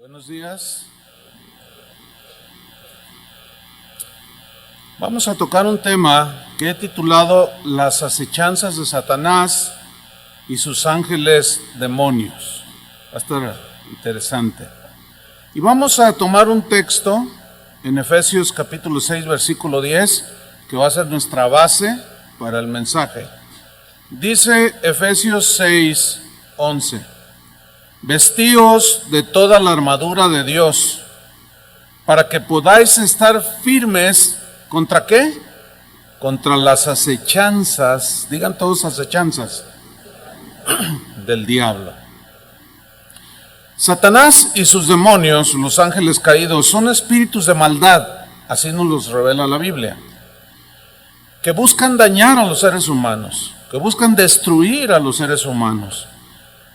Buenos días. Vamos a tocar un tema que he titulado Las acechanzas de Satanás y sus ángeles demonios. Va a estar interesante. Y vamos a tomar un texto en Efesios capítulo 6, versículo 10, que va a ser nuestra base para el mensaje. Dice Efesios 6, 11: Vestíos de toda la armadura de Dios, para que podáis estar firmes. ¿Contra qué? Contra las acechanzas, digan todos acechanzas, del diablo. Satanás y sus demonios, los ángeles caídos, son espíritus de maldad, así nos los revela la Biblia, que buscan dañar a los seres humanos, que buscan destruir a los seres humanos.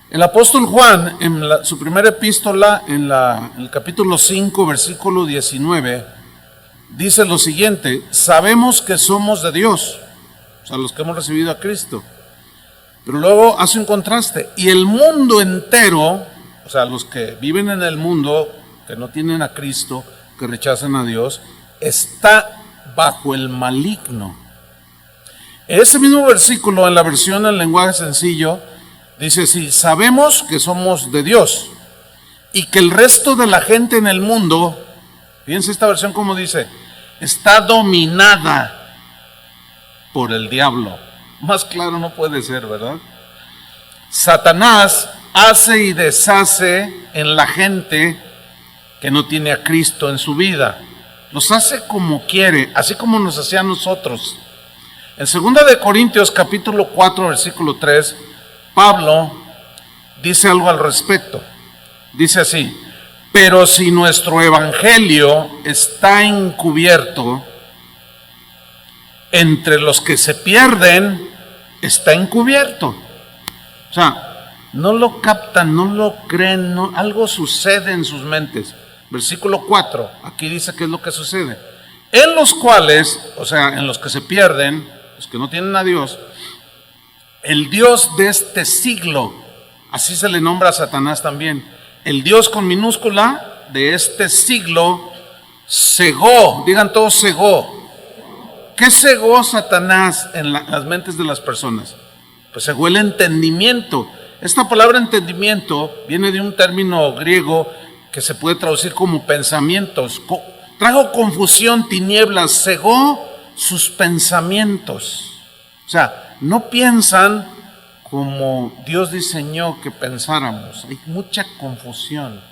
El apóstol Juan, en su primera epístola, en el capítulo 5, versículo 19, dice lo siguiente: sabemos que somos de Dios, o sea, los que hemos recibido a Cristo. Pero luego hace un contraste: y el mundo entero, o sea, los que viven en el mundo, que no tienen a Cristo, que rechazan a Dios, está bajo el maligno. Ese mismo versículo, en la versión en lenguaje sencillo, dice así: sabemos que somos de Dios y que el resto de la gente en el mundo, fíjense esta versión como dice, está dominada por el diablo. Más claro no puede ser, ¿verdad? Satanás hace y deshace en la gente que no tiene a Cristo en su vida. Los hace como quiere, así como nos hacía a nosotros. En 2 de Corintios capítulo 4, versículo 3, Pablo dice algo al respecto. Dice así: pero si nuestro evangelio está encubierto, entre los que se pierden está encubierto. O sea, no lo captan, no lo creen, algo sucede en sus mentes. Versículo 4, aquí dice qué es lo que sucede. En los cuales, o sea, en los que se pierden, los que no tienen a Dios, el Dios de este siglo, así se le nombra a Satanás también, el Dios con minúscula de este siglo, cegó, digan todos cegó. ¿Qué cegó Satanás en las mentes de las personas? Pues cegó el entendimiento. Esta palabra entendimiento viene de un término griego que se puede traducir como pensamientos. Trajo confusión, tinieblas, cegó sus pensamientos. O sea, no piensan como Dios diseñó que pensáramos. Hay mucha confusión,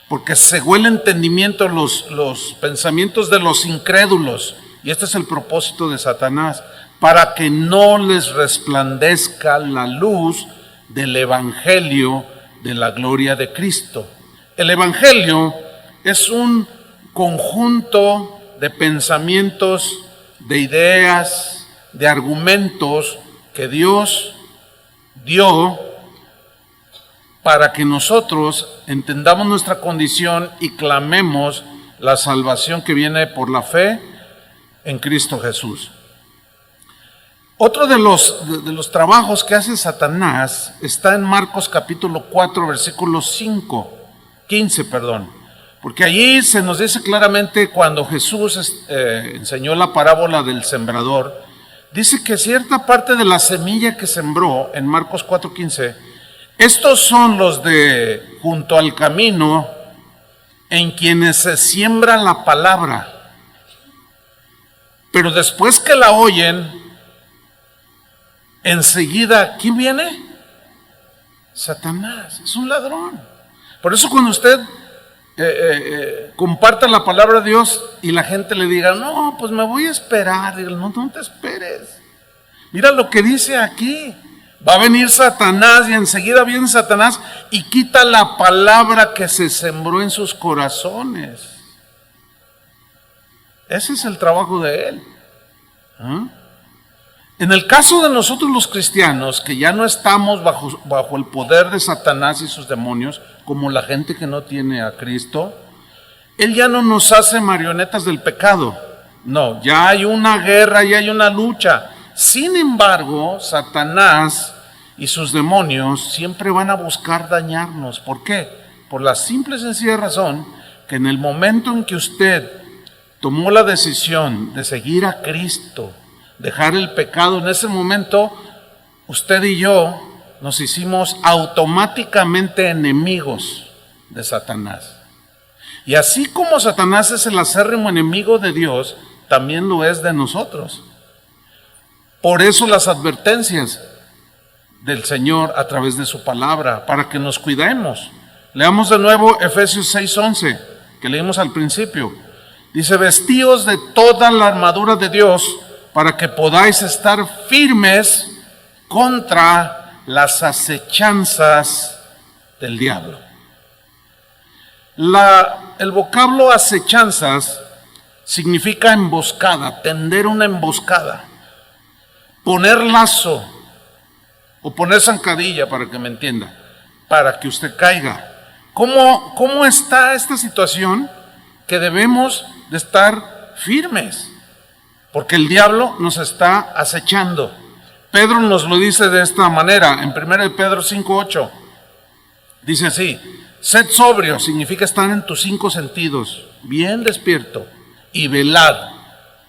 porque cegó el entendimiento, los pensamientos de los incrédulos. Y este es el propósito de Satanás, para que no les resplandezca la luz del evangelio de la gloria de Cristo. El evangelio es un conjunto de pensamientos, de ideas, de argumentos que Dios dio para que nosotros entendamos nuestra condición y clamemos la salvación que viene por la fe en Cristo Jesús. Otro de los trabajos que hace Satanás está en Marcos capítulo 4, versículo 15, porque allí se nos dice claramente, cuando Jesús enseñó la parábola del sembrador, dice que cierta parte de la semilla que sembró, en Marcos 4:15, estos son los de junto al camino, en quienes se siembra la palabra. Pero después que la oyen, enseguida, ¿quién viene? Satanás, es un ladrón. Por eso cuando usted comparta la palabra de Dios y la gente le diga, no, pues me voy a esperar, diga, no te esperes. Mira lo que dice aquí: va a venir Satanás, y enseguida viene Satanás y quita la palabra que se sembró en sus corazones. Ese es el trabajo de él. En el caso de nosotros los cristianos, que ya no estamos bajo el poder de Satanás y sus demonios, como la gente que no tiene a Cristo, él ya no nos hace marionetas del pecado. No, ya hay una guerra, ya hay una lucha. Sin embargo, Satanás y sus demonios siempre van a buscar dañarnos. ¿Por qué? por la simple y sencilla razón que en el momento en que usted tomó la decisión de seguir a Cristo, dejar el pecado, en ese momento usted y yo nos hicimos automáticamente enemigos de Satanás. Y así como Satanás es el acérrimo enemigo de Dios, también lo es de nosotros. Por eso las advertencias del Señor a través de su palabra, para que nos cuidemos. Leamos de nuevo Efesios 6:11, que leímos al principio. Dice, vestíos de toda la armadura de Dios para que podáis estar firmes contra las acechanzas del diablo. El vocablo acechanzas significa emboscada, tender una emboscada, poner lazo o poner zancadilla, para que me entienda, para que usted caiga. ¿Cómo está esta situación? Que debemos de estar firmes, porque el diablo nos está acechando. Pedro nos lo dice de esta manera, en 1 Pedro 5:8, dice así, sed sobrio, significa estar en tus 5 sentidos, bien despierto, y velad,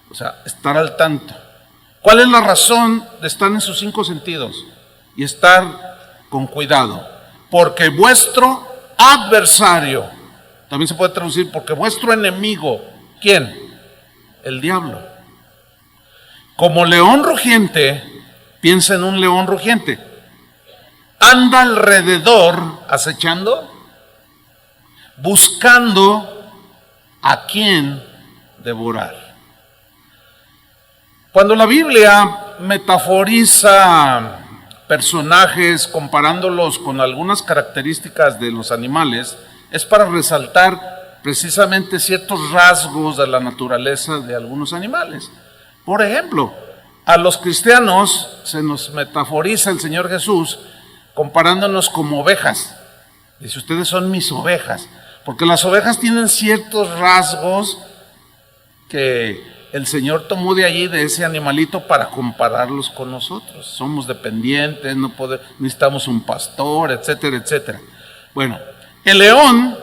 o sea, estar al tanto. ¿Cuál es la razón de estar en sus 5 sentidos? Y estar con cuidado, porque vuestro adversario, también se puede traducir, porque vuestro enemigo, ¿quién? El diablo. Como león rugiente, piensa en un león rugiente, anda alrededor acechando, buscando a quién devorar. Cuando la Biblia metaforiza personajes comparándolos con algunas características de los animales, es para resaltar precisamente ciertos rasgos de la naturaleza de algunos animales. Por ejemplo, a los cristianos se nos metaforiza el Señor Jesús comparándonos como ovejas. Dice, ustedes son mis ovejas, porque las ovejas tienen ciertos rasgos que el Señor tomó de allí, de ese animalito, para compararlos con nosotros. Somos dependientes, necesitamos un pastor, etcétera, etcétera. Bueno, el león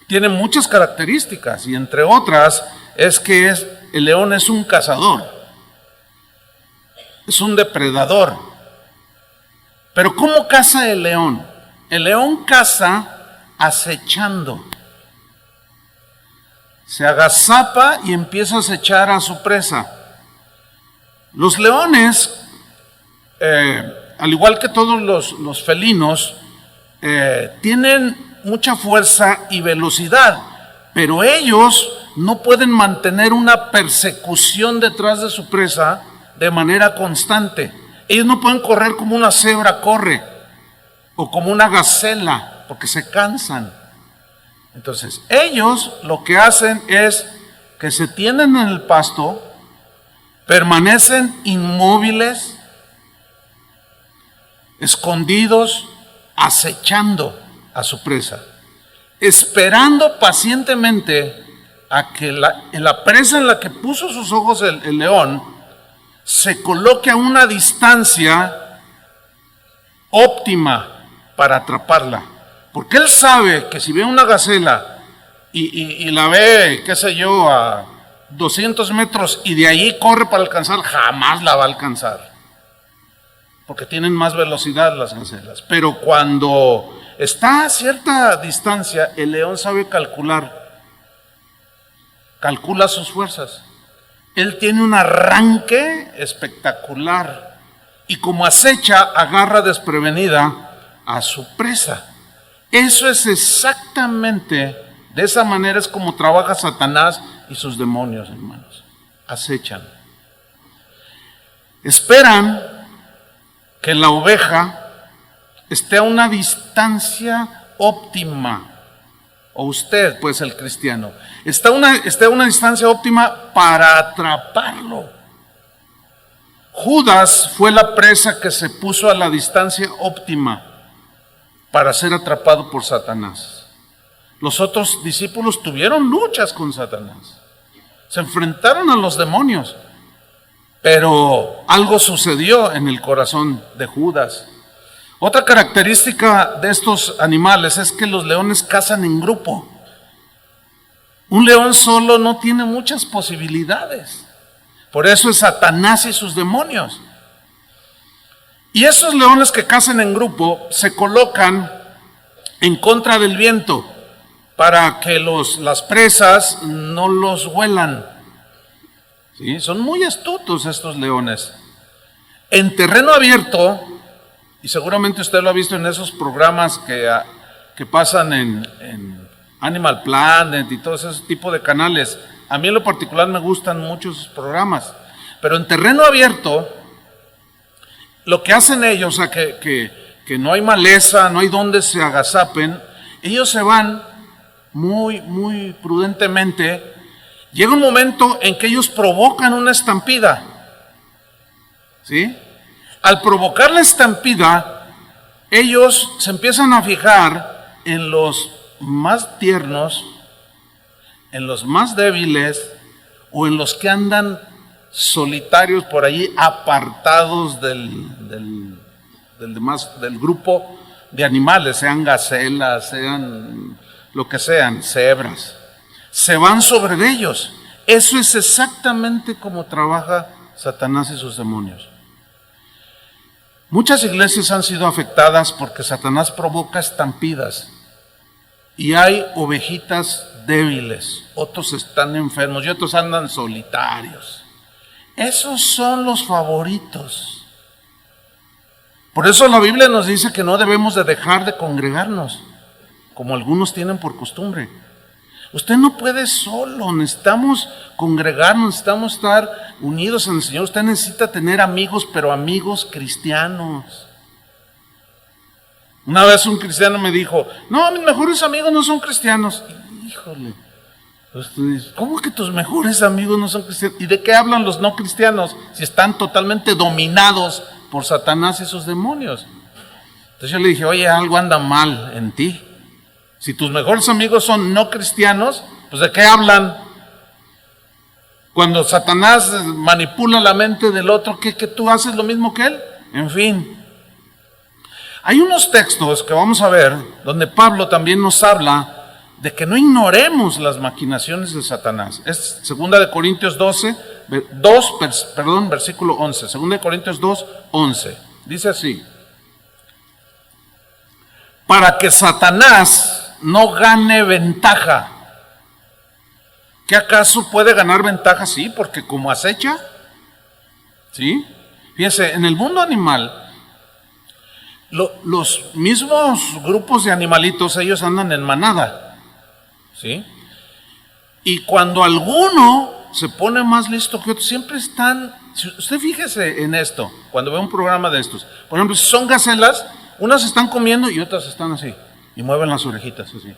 tiene muchas características, y entre otras es que el león es un cazador, es un depredador. Pero ¿cómo caza el león? El león caza acechando. Se agazapa y empieza a acechar a su presa. Los leones, al igual que todos los felinos, tienen mucha fuerza y velocidad, pero ellos no pueden mantener una persecución detrás de su presa de manera constante. Ellos no pueden correr como una cebra corre o como una gacela, porque se cansan. Entonces, ellos lo que hacen es que se tienden en el pasto, permanecen inmóviles, escondidos, acechando a su presa, esperando pacientemente a que la presa en la que puso sus ojos el león se coloque a una distancia óptima para atraparla. Porque él sabe que si ve una gacela y la ve, qué sé yo, a 200 metros y de ahí corre para alcanzar, jamás la va a alcanzar. Porque tienen más velocidad las gacelas. Pero cuando está a cierta distancia, el león sabe calcula sus fuerzas. Él tiene un arranque espectacular y como acecha, agarra desprevenida a su presa. Eso es exactamente, de esa manera es como trabaja Satanás y sus demonios, hermanos. Acechan. Esperan que la oveja esté a una distancia óptima, o usted, pues el cristiano, esté a una distancia óptima para atraparlo. Judas fue la presa que se puso a la distancia óptima para ser atrapado por Satanás. Los otros discípulos tuvieron luchas con Satanás, se enfrentaron a los demonios, pero algo sucedió en el corazón de Judas. Otra característica de estos animales es que los leones cazan en grupo. Un león solo no tiene muchas posibilidades. Por eso es Satanás y sus demonios. Y esos leones que cazan en grupo se colocan en contra del viento para que las presas no los huelan. ¿Sí? Son muy astutos estos leones. En terreno abierto, y seguramente usted lo ha visto en esos programas que pasan en Animal Planet y todo ese tipo de canales. A mí en lo particular me gustan mucho esos programas. Pero en terreno abierto, lo que hacen ellos, o sea, que no hay maleza, no hay donde se agazapen, ellos se van muy, muy prudentemente. Llega un momento en que ellos provocan una estampida. ¿Sí? Al provocar la estampida, ellos se empiezan a fijar en los más tiernos, en los más débiles o en los que andan solitarios por allí, apartados del grupo de animales, sean gacelas, sean lo que sean, cebras. Se van sobre ellos. Eso es exactamente como trabaja Satanás y sus demonios. Muchas iglesias han sido afectadas porque Satanás provoca estampidas y hay ovejitas débiles, otros están enfermos y otros andan solitarios. Esos son los favoritos. Por eso la Biblia nos dice que no debemos de dejar de congregarnos, como algunos tienen por costumbre. Usted no puede solo, necesitamos congregarnos, necesitamos estar unidos en el Señor. Usted necesita tener amigos, pero amigos cristianos. Una vez un cristiano me dijo, no, mis mejores amigos no son cristianos. Híjole, ¿cómo que tus mejores amigos no son cristianos? ¿Y de qué hablan los no cristianos si están totalmente dominados por Satanás y sus demonios? Entonces yo le dije, oye, algo anda mal en ti. Si tus mejores amigos son no cristianos, pues ¿de qué hablan? Cuando Satanás manipula la mente del otro, ¿que tú haces lo mismo que él? En fin. Hay unos textos que vamos a ver, donde Pablo también nos habla de que no ignoremos las maquinaciones de Satanás. Es 2 Corintios 2, versículo 11. 2 Corintios 2, 11. Dice así. Para que Satanás no gane ventaja. ¿Qué acaso puede ganar ventaja? Sí, porque como acecha. ¿Sí? Fíjense, en el mundo animal, los mismos grupos de animalitos, ellos andan en manada. ¿Sí? Y cuando alguno se pone más listo que otro, siempre están. Usted fíjese en esto, cuando ve un programa de estos. Por ejemplo, si son gacelas, unas están comiendo y otras están así. Y mueven las orejitas así.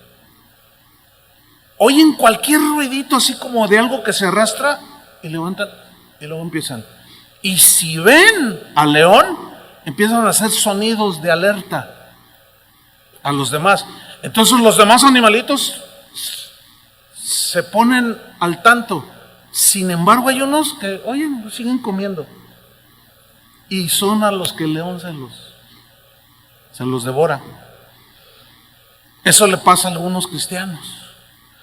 Oyen cualquier ruidito así como de algo que se arrastra y levantan y luego empiezan. Y si ven al león, empiezan a hacer sonidos de alerta a los demás. Entonces los demás animalitos se ponen al tanto. Sin embargo, hay unos que, oyen, siguen comiendo. Y son a los que el león se los devora. Eso le pasa a algunos cristianos.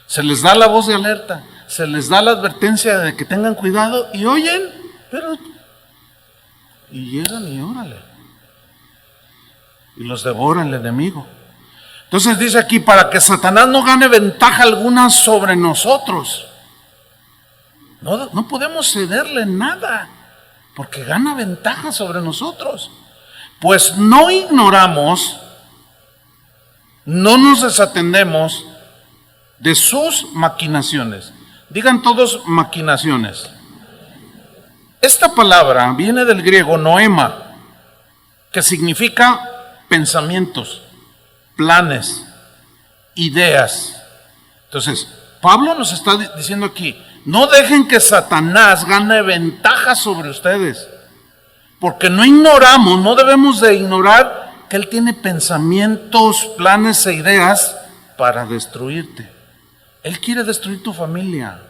Se les da la voz de alerta, se les da la advertencia de que tengan cuidado y oyen, y llegan y órale. Y los devora el enemigo. Entonces dice aquí, para que Satanás no gane ventaja alguna sobre nosotros. No podemos cederle nada, porque gana ventaja sobre nosotros. Pues no ignoramos, no nos desatendemos de sus maquinaciones. Digan todos maquinaciones. Esta palabra viene del griego noema, que significa pensamientos, planes, ideas. Entonces, Pablo nos está diciendo aquí, no dejen que Satanás gane ventaja sobre ustedes, porque no ignoramos, no debemos de ignorar que él tiene pensamientos, planes e ideas para destruirte. Él quiere destruir tu familia,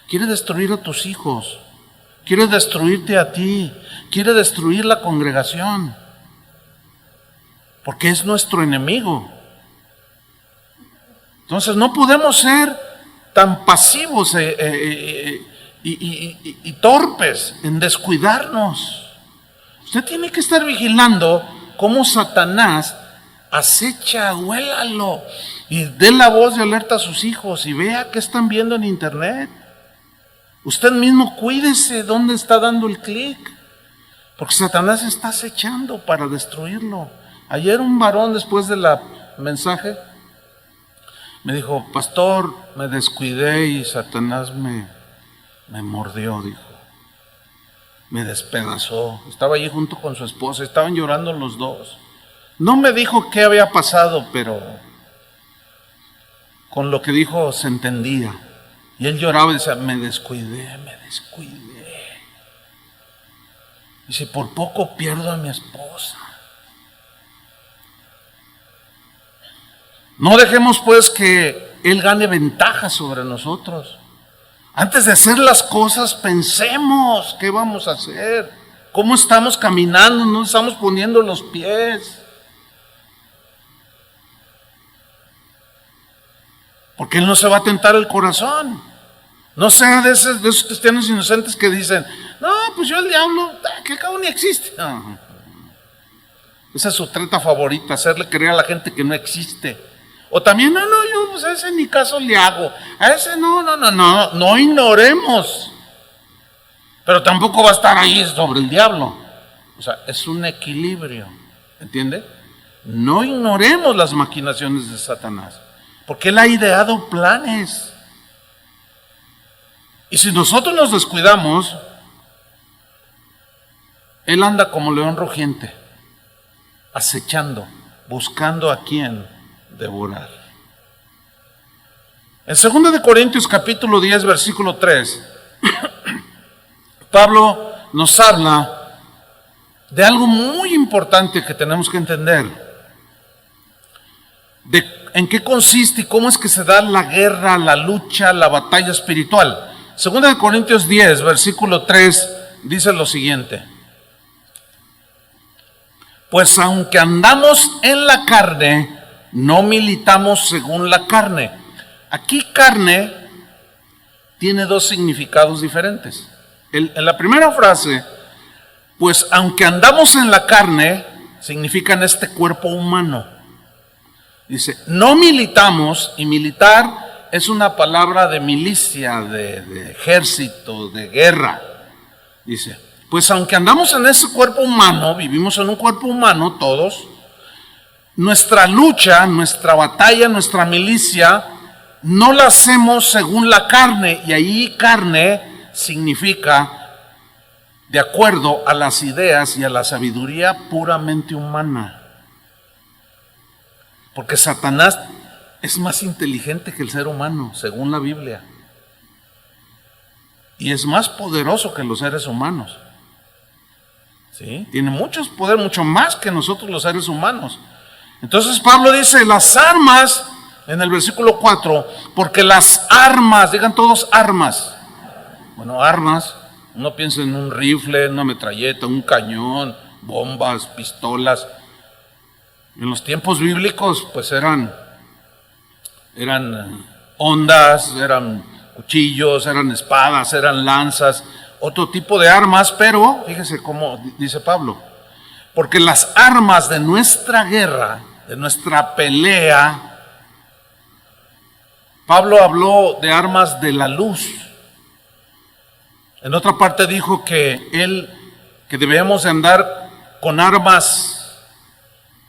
quiere destruir a tus hijos, quiere destruirte a ti, quiere destruir la congregación. porque es nuestro enemigo. Entonces no podemos ser tan pasivos y torpes en descuidarnos. Usted tiene que estar vigilando cómo Satanás acecha, huélalo y dé la voz de alerta a sus hijos y vea qué están viendo en internet. Usted mismo cuídese dónde está dando el clic, porque Satanás está acechando para destruirlo. Ayer un varón, después de la mensaje, me dijo: pastor, me descuidé y Satanás me mordió, dijo. Me despedazó. Estaba allí junto con su esposa, estaban llorando los dos. No me dijo qué había pasado, pero con lo que dijo se entendía. Y él lloraba y decía: me descuidé. Dice: por poco pierdo a mi esposa. No dejemos pues que él gane ventaja sobre nosotros. Antes de hacer las cosas, pensemos qué vamos a hacer, cómo estamos caminando, no estamos poniendo los pies. Porque él no se va a tentar el corazón. No sea de esos cristianos inocentes que dicen: no, pues yo el diablo, que acabo ni existe. No. Esa es su treta favorita, hacerle creer a la gente que no existe. O también: yo pues a ese ni caso le hago. A ese no ignoremos. Pero tampoco va a estar ahí sobre el diablo. O sea, es un equilibrio, ¿entiende? No ignoremos las maquinaciones de Satanás, porque él ha ideado planes. Y si nosotros nos descuidamos, él anda como león rugiente, acechando, buscando a quien devorar. En 2 Corintios capítulo 10, versículo 3, Pablo nos habla de algo muy importante que tenemos que entender, de en qué consiste y cómo es que se da la guerra, la lucha, la batalla espiritual. 2 Corintios 10, versículo 3, dice lo siguiente: pues aunque andamos en la carne, no militamos según la carne. Aquí carne tiene dos significados diferentes. En la primera frase, pues aunque andamos en la carne, significa en este cuerpo humano. Dice, no militamos, y militar es una palabra de milicia, de ejército, de guerra. Dice, pues aunque andamos en ese cuerpo humano, vivimos en un cuerpo humano todos, nuestra lucha, nuestra batalla, nuestra milicia, no la hacemos según la carne, y ahí carne significa de acuerdo a las ideas y a la sabiduría puramente humana. Porque Satanás es más inteligente que el ser humano, según la Biblia. Y es más poderoso que los seres humanos. ¿Sí? Tiene mucho poder, mucho más que nosotros los seres humanos. Entonces Pablo dice, las armas, en el versículo 4, porque las armas, digan todos armas. Bueno, armas, uno piensa en un rifle, una metralleta, un cañón, bombas, pistolas. En los tiempos bíblicos, pues eran hondas, eran cuchillos, eran espadas, eran lanzas, otro tipo de armas, pero fíjese cómo dice Pablo, porque las armas de nuestra guerra, de nuestra pelea, Pablo habló de armas de la luz. En otra parte dijo que debíamos de andar con armas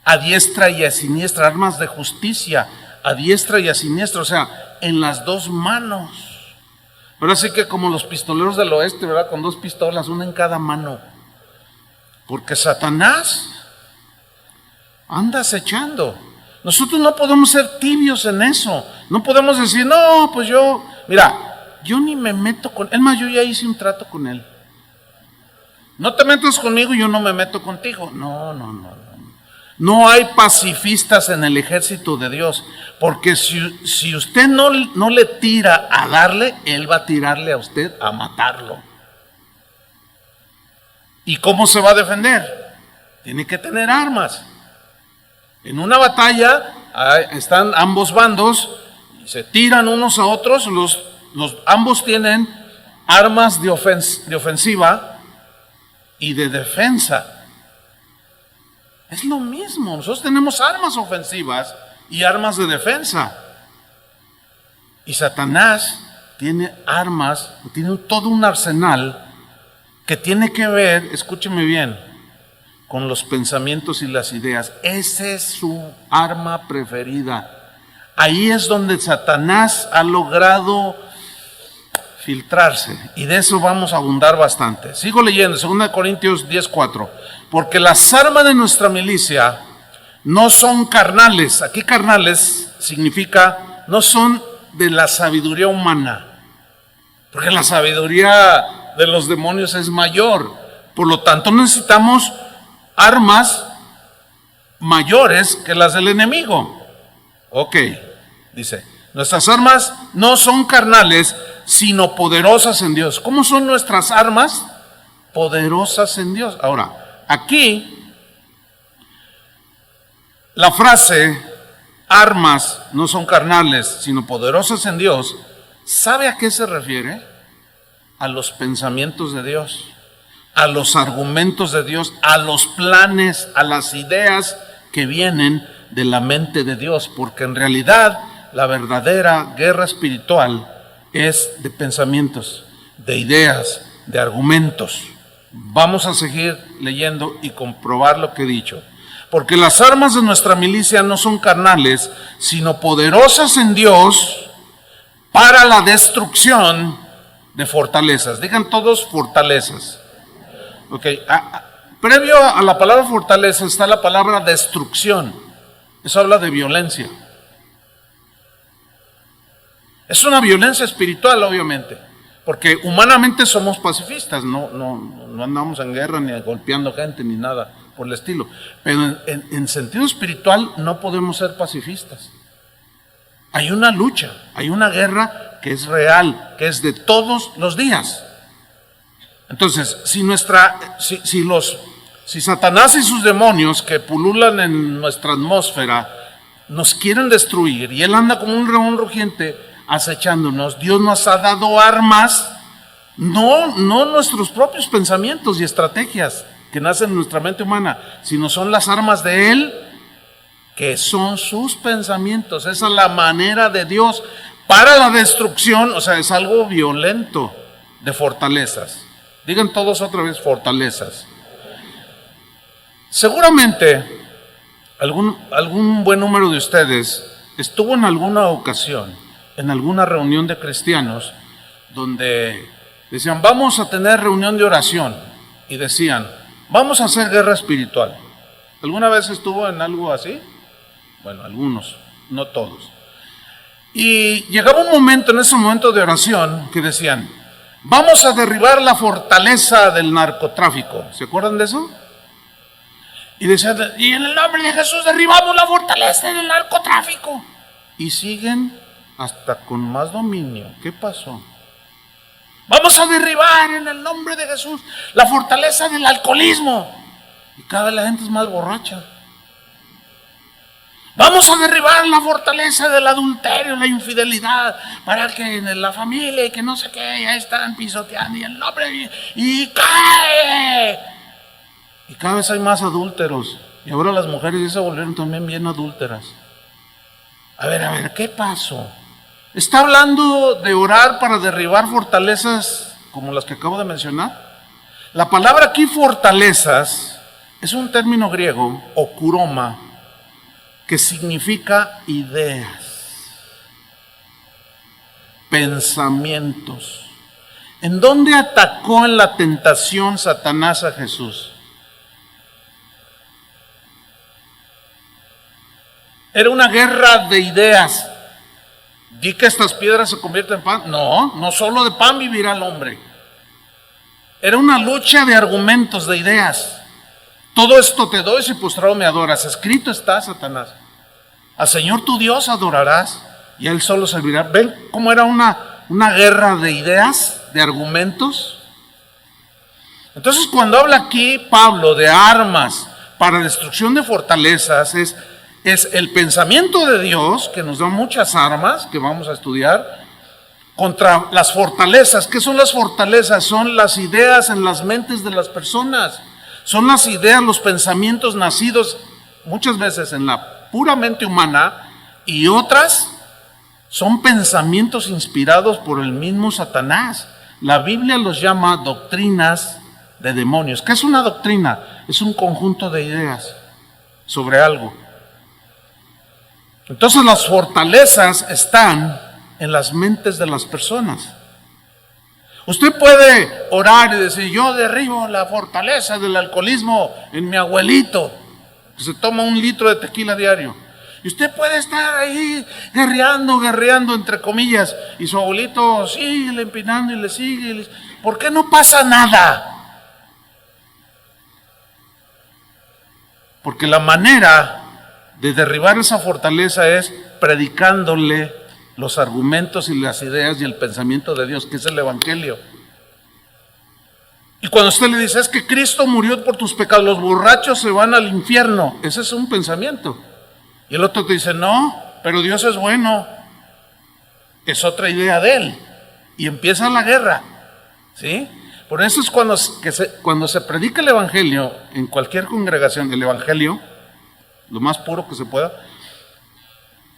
a diestra y a siniestra, armas de justicia, a diestra y a siniestra, o sea, en las dos manos. Ahora sí que como los pistoleros del oeste, ¿verdad? Con dos pistolas, una en cada mano. Porque Satanás anda acechando. Nosotros no podemos ser tibios en eso. No podemos decir, no, pues yo ni me meto con él. Más, yo ya hice un trato con él. No te metas conmigo, yo no me meto contigo. No. No hay pacifistas en el ejército de Dios, porque si usted no le tira a darle, él va a tirarle a usted a matarlo. ¿Y cómo se va a defender? Tiene que tener armas. En una batalla están ambos bandos, y se tiran unos a otros, ambos tienen armas de ofensiva y de defensa. Es lo mismo, nosotros tenemos armas ofensivas y armas de defensa. Y Satanás tiene armas, tiene todo un arsenal que tiene que ver, escúcheme bien, con los pensamientos y las ideas. Esa es su arma preferida. Ahí es donde Satanás ha logrado filtrarse, y de eso vamos a abundar bastante. Sigo leyendo, 2 Corintios 10:4. Porque las armas de nuestra milicia no son carnales. Aquí carnales significa no son de la sabiduría humana, porque la sabiduría de los demonios es mayor. Por lo tanto, necesitamos armas mayores que las del enemigo. Ok, dice, nuestras armas no son carnales, sino poderosas en Dios. ¿Cómo son nuestras armas? Poderosas en Dios. Ahora, aquí, la frase armas no son carnales, sino poderosas en Dios, ¿sabe a qué se refiere? A los pensamientos de Dios, a los argumentos de Dios, a los planes, a las ideas que vienen de la mente de Dios, porque en realidad la verdadera guerra espiritual es de pensamientos, de ideas, de argumentos. Vamos a seguir leyendo y comprobar lo que he dicho. Porque las armas de nuestra milicia no son carnales, sino poderosas en Dios para la destrucción de fortalezas. Digan todos fortalezas. Ok, previo a la palabra fortaleza está la palabra destrucción. Eso habla de violencia. Es una violencia espiritual, obviamente, porque humanamente somos pacifistas, no andamos en guerra ni golpeando gente ni nada por el estilo. Pero en sentido espiritual no podemos ser pacifistas. Hay una lucha, hay una guerra que es real, que es de todos los días. Entonces, si Satanás y sus demonios que pululan en nuestra atmósfera nos quieren destruir, y él anda como un león rugiente acechándonos, Dios nos ha dado armas, no nuestros propios pensamientos y estrategias que nacen en nuestra mente humana, sino son las armas de él, que son sus pensamientos. Esa es la manera de Dios para la destrucción. O sea, es algo violento, de fortalezas. Digan todos otra vez fortalezas. Seguramente algún buen número de ustedes estuvo en alguna ocasión en alguna reunión de cristianos donde decían, vamos a tener reunión de oración, y decían, vamos a hacer guerra espiritual. ¿Alguna vez estuvo en algo así? Bueno, algunos, no todos. Y llegaba un momento, en ese momento de oración, que decían, vamos a derribar la fortaleza del narcotráfico. ¿Se acuerdan de eso? Y decían, y en el nombre de Jesús derribamos la fortaleza del narcotráfico. Y siguen hasta con más dominio. ¿Qué pasó? Vamos a derribar en el nombre de Jesús la fortaleza del alcoholismo. Y cada vez la gente es más borracha. Vamos a derribar la fortaleza del adulterio, la infidelidad, para que en la familia y que no sé qué, ya están pisoteando y el nombre y cae. Y cada vez hay más adúlteros. Y ahora las mujeres ya se volvieron también bien adúlteras. A ver, ¿qué pasó? ¿Está hablando de orar para derribar fortalezas como las que acabo de mencionar? La palabra aquí fortalezas es un término griego, okuroma, que significa ideas, pensamientos. ¿En dónde atacó en la tentación Satanás a Jesús? Era una guerra de ideas. ¿Di que estas piedras se convierten en pan? No solo de pan vivirá el hombre. Era una lucha de argumentos, de ideas. Todo esto te doy si postrado me adoras. Escrito está, Satanás. Al Señor tu Dios adorarás y a Él solo servirá. ¿Ven cómo era una guerra de ideas, de argumentos? Entonces, cuando habla aquí Pablo de armas para destrucción de fortalezas, Es el pensamiento de Dios, que nos da muchas armas, que vamos a estudiar, contra las fortalezas. ¿Qué son las fortalezas? Son las ideas en las mentes de las personas. Son las ideas, los pensamientos nacidos muchas veces en la pura mente humana, y otras son pensamientos inspirados por el mismo Satanás. La Biblia los llama doctrinas de demonios. ¿Qué es una doctrina? Es un conjunto de ideas sobre algo. Entonces las fortalezas están en las mentes de las personas. Usted puede orar y decir: yo derribo la fortaleza del alcoholismo en mi abuelito, que se toma 1 litro de tequila diario. Y usted puede estar ahí guerreando entre comillas, y su abuelito sigue empinando y le sigue. ¿Por qué no pasa nada? Porque la manera de derribar esa fortaleza es predicándole los argumentos y las ideas y el pensamiento de Dios, que es el Evangelio. Y cuando usted le dice: es que Cristo murió por tus pecados, los borrachos se van al infierno, ese es un pensamiento. Y el otro te dice: no, pero Dios es bueno, es otra idea de él. Y empieza la guerra, ¿sí? Por eso es cuando se predica el Evangelio en cualquier congregación, el Evangelio, lo más puro que se pueda,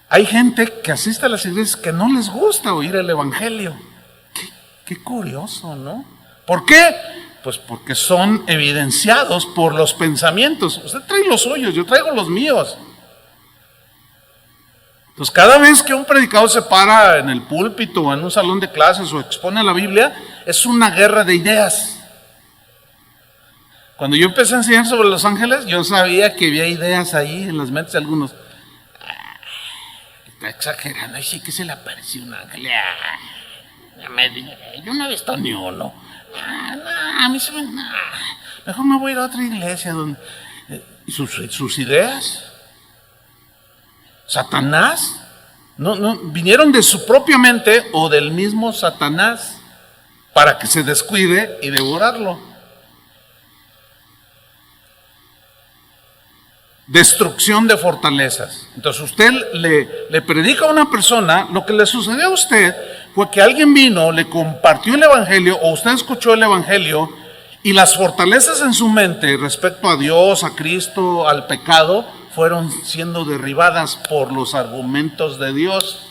hay gente que asiste a las iglesias que no les gusta oír el Evangelio. Qué curioso, ¿no? ¿Por qué? Pues porque son evidenciados por los pensamientos. Usted trae los suyos, yo traigo los míos. Entonces, cada vez que un predicador se para en el púlpito o en un salón de clases o expone la Biblia, es una guerra de ideas. Cuando yo empecé a enseñar sobre los ángeles, yo sabía que había ideas ahí en las mentes de algunos. Está exagerando, sí que se le apareció un ángel. Yo no he visto ni uno. A mí se me... Mejor me voy a ir a otra iglesia donde... ¿Y sus ideas? ¿Satanás? No, vinieron de su propia mente o del mismo Satanás para que se descuide y devorarlo. Destrucción de fortalezas. Entonces usted le predica a una persona. Lo que le sucedió a usted fue que alguien vino, le compartió el Evangelio, o usted escuchó el Evangelio, y las fortalezas en su mente respecto a Dios, a Cristo, al pecado, fueron siendo derribadas por los argumentos de Dios.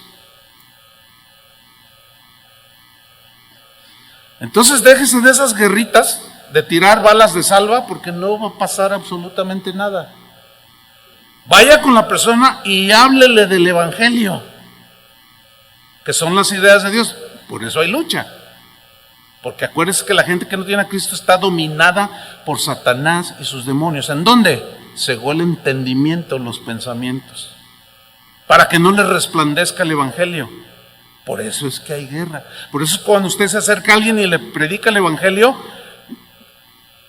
Entonces déjese de esas guerritas de tirar balas de salva, porque no va a pasar absolutamente nada. Vaya con la persona y háblele del Evangelio, que son las ideas de Dios. Por eso hay lucha. Porque acuérdense que la gente que no tiene a Cristo está dominada por Satanás y sus demonios. ¿En dónde? Cegó el entendimiento, los pensamientos, para que no le resplandezca el Evangelio. Por eso es que hay guerra. Por eso cuando usted se acerca a alguien y le predica el Evangelio,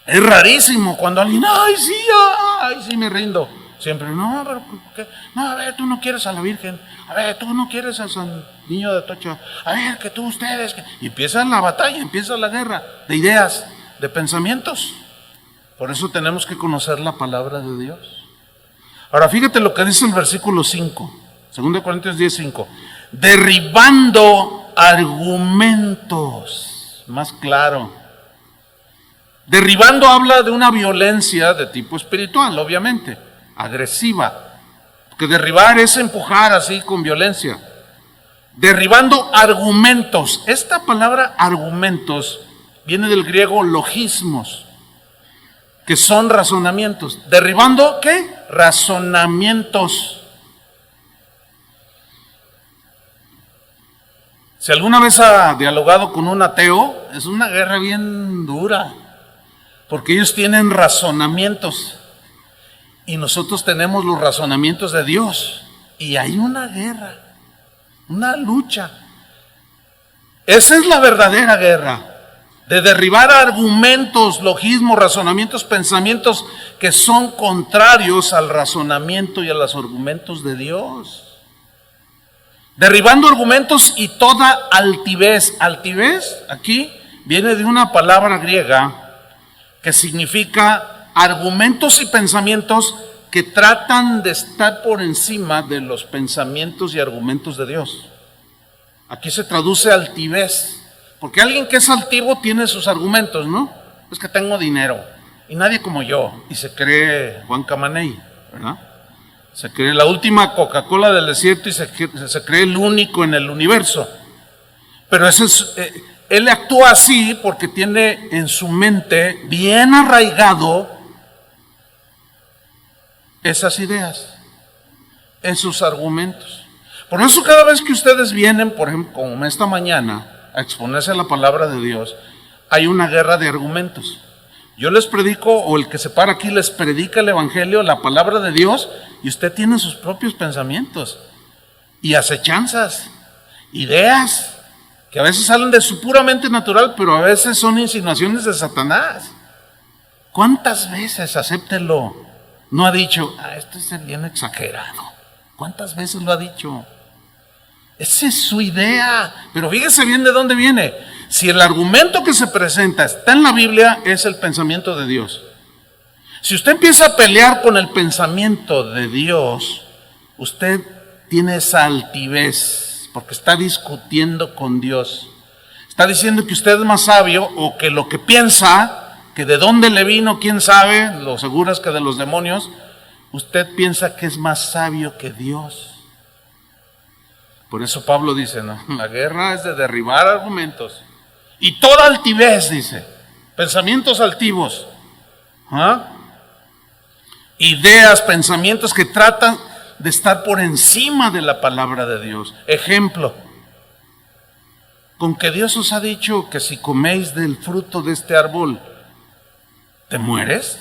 es rarísimo cuando alguien: ay, sí, me rindo. Siempre: no, pero ¿por qué? No, a ver, tú no quieres a la Virgen. A ver, tú no quieres a San Niño de Atocha. A ver, que tú, ustedes. Y empieza la batalla, empieza la guerra de ideas, de pensamientos. Por eso tenemos que conocer la palabra de Dios. Ahora, fíjate lo que dice el versículo 5, 2 Corintios 10:5. Derribando argumentos. Más claro. Derribando habla de una violencia de tipo espiritual, obviamente, agresiva. Porque derribar es empujar así con violencia. Derribando argumentos. Esta palabra argumentos viene del griego logismos, que son razonamientos. Derribando, ¿qué? Razonamientos. Si alguna vez ha dialogado con un ateo, es una guerra bien dura, porque ellos tienen razonamientos y nosotros tenemos los razonamientos de Dios, y hay una guerra, una lucha. Esa es la verdadera guerra, de derribar argumentos, logismos, razonamientos, pensamientos que son contrarios al razonamiento y a los argumentos de Dios. Derribando argumentos y toda altivez. Altivez aquí viene de una palabra griega que significa argumentos y pensamientos que tratan de estar por encima de los pensamientos y argumentos de Dios. Aquí se traduce altivez, porque alguien que es altivo tiene sus argumentos, ¿no? Es que tengo dinero y nadie como yo, y se cree Juan Camaney, ¿verdad? Se cree la última Coca-Cola del desierto y se cree el único en el universo. Pero él actúa así porque tiene en su mente bien arraigado esas ideas, esos argumentos. Por eso cada vez que ustedes vienen, por ejemplo, como esta mañana, a exponerse a la palabra de Dios, hay una guerra de argumentos. Yo les predico, o el que se para aquí les predica el evangelio, la palabra de Dios, y usted tiene sus propios pensamientos y acechanzas, ideas que a veces salen de su puramente natural, pero a veces son insinuaciones de Satanás. ¿Cuántas veces, acéptelo, no ha dicho, esto es bien exagerado? ¿Cuántas veces lo ha dicho? Esa es su idea, pero fíjese bien de dónde viene. Si el argumento que se presenta está en la Biblia, es el pensamiento de Dios. Si usted empieza a pelear con el pensamiento de Dios, usted tiene esa altivez, porque está discutiendo con Dios. Está diciendo que usted es más sabio, o que lo que piensa, que de dónde le vino, quién sabe, lo seguro es que de los demonios, usted piensa que es más sabio que Dios. Por eso Pablo dice, no, la guerra es de derribar argumentos. Y toda altivez, dice, pensamientos altivos, ideas, pensamientos que tratan de estar por encima de la palabra de Dios. Ejemplo, con que Dios os ha dicho que si coméis del fruto de este árbol, ¿te mueres?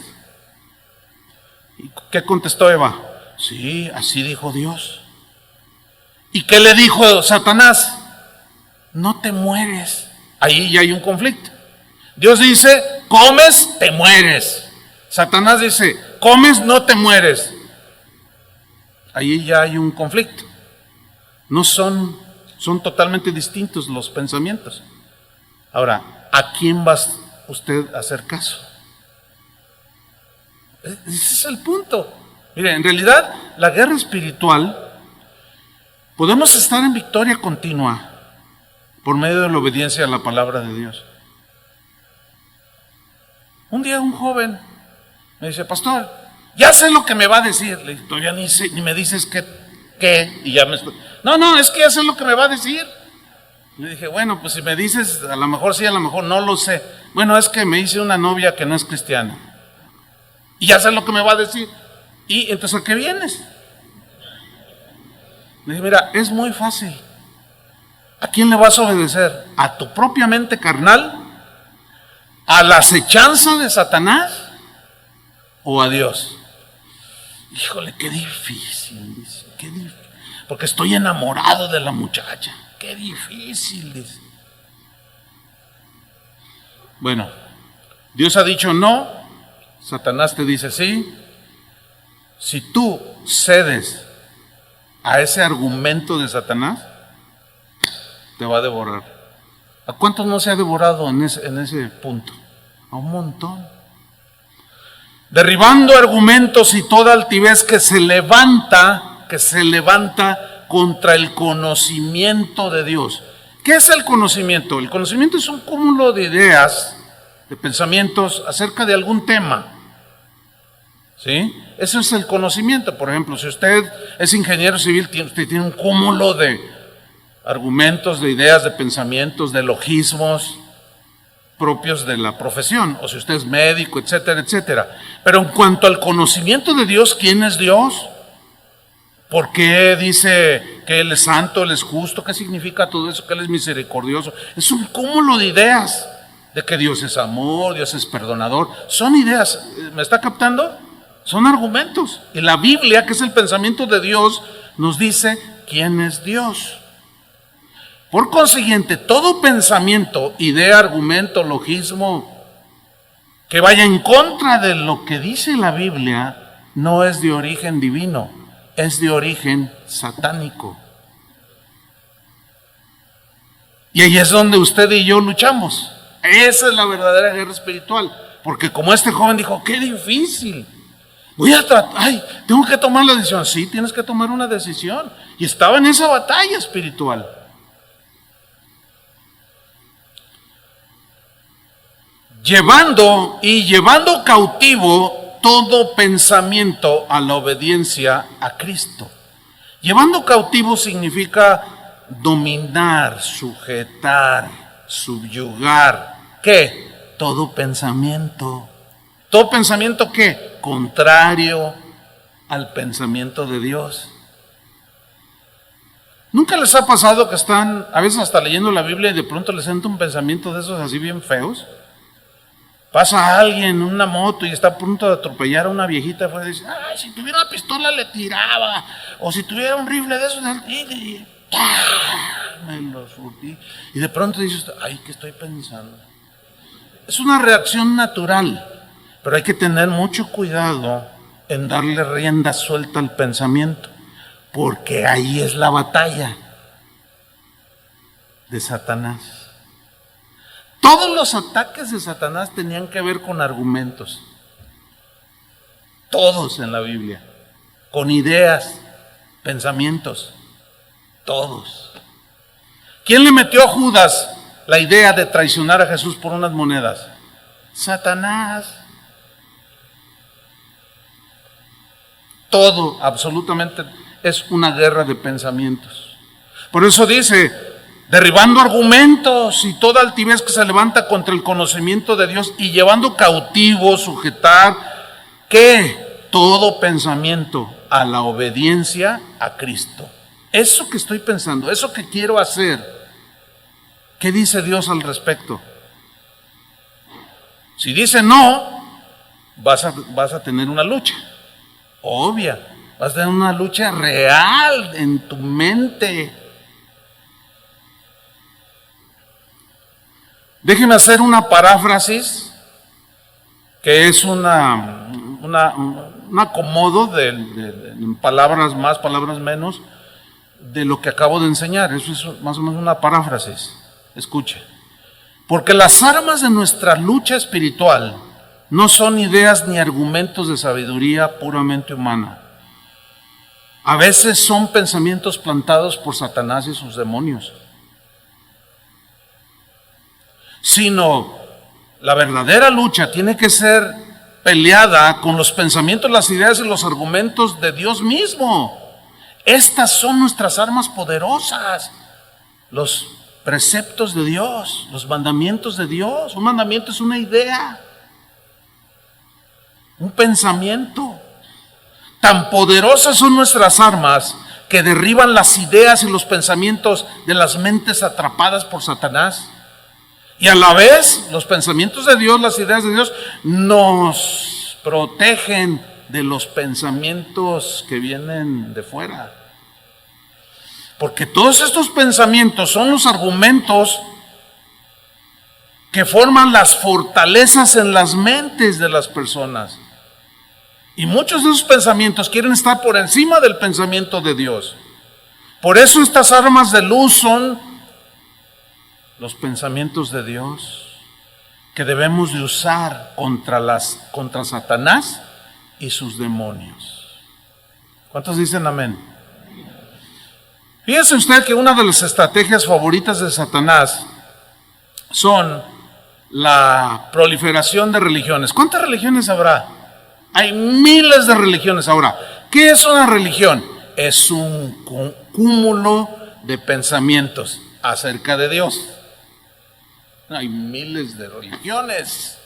¿Y qué contestó Eva? Sí, así dijo Dios. ¿Y qué le dijo Satanás? No te mueres. Ahí ya hay un conflicto. Dios dice, comes, te mueres. Satanás dice, comes, no te mueres. Ahí ya hay un conflicto. No son totalmente distintos los pensamientos. Ahora, ¿a quién va usted a hacer caso? Ese es el punto. Mire, en realidad, la guerra espiritual, podemos estar en victoria continua por medio de la obediencia a la palabra de Dios. Un día un joven me dice, pastor, ya sé lo que me va a decir. Le digo, todavía ni me dices qué, y ya me estoy... No, es que ya sé lo que me va a decir. Le dije, bueno, pues si me dices, a lo mejor sí, a lo mejor no lo sé. Bueno, es que me hice una novia que no es cristiana. Y ya sé lo que me va a decir. ¿Y entonces a qué vienes? Le dije, mira, es muy fácil. ¿A quién le vas a obedecer? ¿A tu propia mente carnal? ¿A la acechanza de Satanás? ¿O a Dios? Híjole, qué difícil, dice, qué difícil. Porque estoy enamorado de la muchacha. Qué difícil, dice. Bueno, Dios ha dicho no, Satanás te dice sí. Si tú cedes a ese argumento de Satanás, te va a devorar. ¿A cuántos no se ha devorado en ese punto? A un montón. Derribando argumentos y toda altivez que se levanta contra el conocimiento de Dios. ¿Qué es el conocimiento? El conocimiento es un cúmulo de ideas, de pensamientos acerca de algún tema. ¿Sí? Eso es el conocimiento. Por ejemplo, si usted es ingeniero civil, usted tiene un cúmulo de argumentos, de ideas, de pensamientos, de logismos propios de la profesión, o si usted es médico, etcétera, etcétera. Pero en cuanto al conocimiento de Dios, ¿quién es Dios? ¿Por qué dice que Él es santo, Él es justo? ¿Qué significa todo eso? Que Él es misericordioso. Es un cúmulo de ideas, de que Dios es amor, Dios es perdonador. Son ideas, ¿me está captando? Son argumentos. Y la Biblia, que es el pensamiento de Dios, nos dice quién es Dios. Por consiguiente, todo pensamiento, idea, argumento, logismo que vaya en contra de lo que dice la Biblia no es de origen divino, es de origen satánico. Y ahí es donde usted y yo luchamos. Esa es la verdadera guerra espiritual. Porque como este joven dijo, qué difícil. Voy a tratar, tengo que tomar la decisión. Sí, tienes que tomar una decisión. Y estaba en esa batalla espiritual. Llevando cautivo todo pensamiento a la obediencia a Cristo. Llevando cautivo significa dominar, sujetar, subyugar. ¿Qué? Todo pensamiento. ¿Todo pensamiento qué? Contrario al pensamiento de Dios. ¿Nunca les ha pasado que están a veces hasta leyendo la Biblia y de pronto les entra un pensamiento de esos así bien feos? Pasa alguien en una moto y está a punto de atropellar a una viejita afuera y dice, si tuviera una pistola le tiraba, o si tuviera un rifle de esos, me lo surtí. Y de pronto dice usted, ¿qué estoy pensando? Es una reacción natural, pero hay que tener mucho cuidado en darle rienda suelta al pensamiento, porque ahí es la batalla de Satanás. Todos los ataques de Satanás tenían que ver con argumentos. Todos en la Biblia. Con ideas, pensamientos. Todos. ¿Quién le metió a Judas la idea de traicionar a Jesús por unas monedas? Satanás. Todo, absolutamente, es una guerra de pensamientos. Por eso dice, derribando argumentos y toda altivez que se levanta contra el conocimiento de Dios y llevando cautivo, sujetar, ¿qué? Todo pensamiento a la obediencia a Cristo. Eso que estoy pensando, eso que quiero hacer, ¿qué dice Dios al respecto? Si dice no, vas a tener una lucha, obvia, vas a tener una lucha real en tu mente. Déjeme hacer una paráfrasis, que es un acomodo de palabras más, palabras menos, de lo que acabo de enseñar. Eso es más o menos una paráfrasis. Escuche. Porque las armas de nuestra lucha espiritual no son ideas ni argumentos de sabiduría puramente humana. A veces son pensamientos plantados por Satanás y sus demonios. Sino la verdadera lucha tiene que ser peleada con los pensamientos, las ideas y los argumentos de Dios mismo. Estas son nuestras armas poderosas, los preceptos de Dios, los mandamientos de Dios. Un mandamiento es una idea, un pensamiento. Tan poderosas son nuestras armas que derriban las ideas y los pensamientos de las mentes atrapadas por Satanás. Y a la vez, los pensamientos de Dios, las ideas de Dios, nos protegen de los pensamientos que vienen de fuera. Porque todos estos pensamientos son los argumentos que forman las fortalezas en las mentes de las personas. Y muchos de esos pensamientos quieren estar por encima del pensamiento de Dios. Por eso estas armas de luz son los pensamientos de Dios que debemos de usar contra Satanás y sus demonios. ¿Cuántos dicen amén? Fíjese usted que una de las estrategias favoritas de Satanás son la proliferación de religiones. ¿Cuántas religiones habrá? Hay miles de religiones ahora. ¿Qué es una religión? Es un cúmulo de pensamientos acerca de Dios. Hay miles de religiones.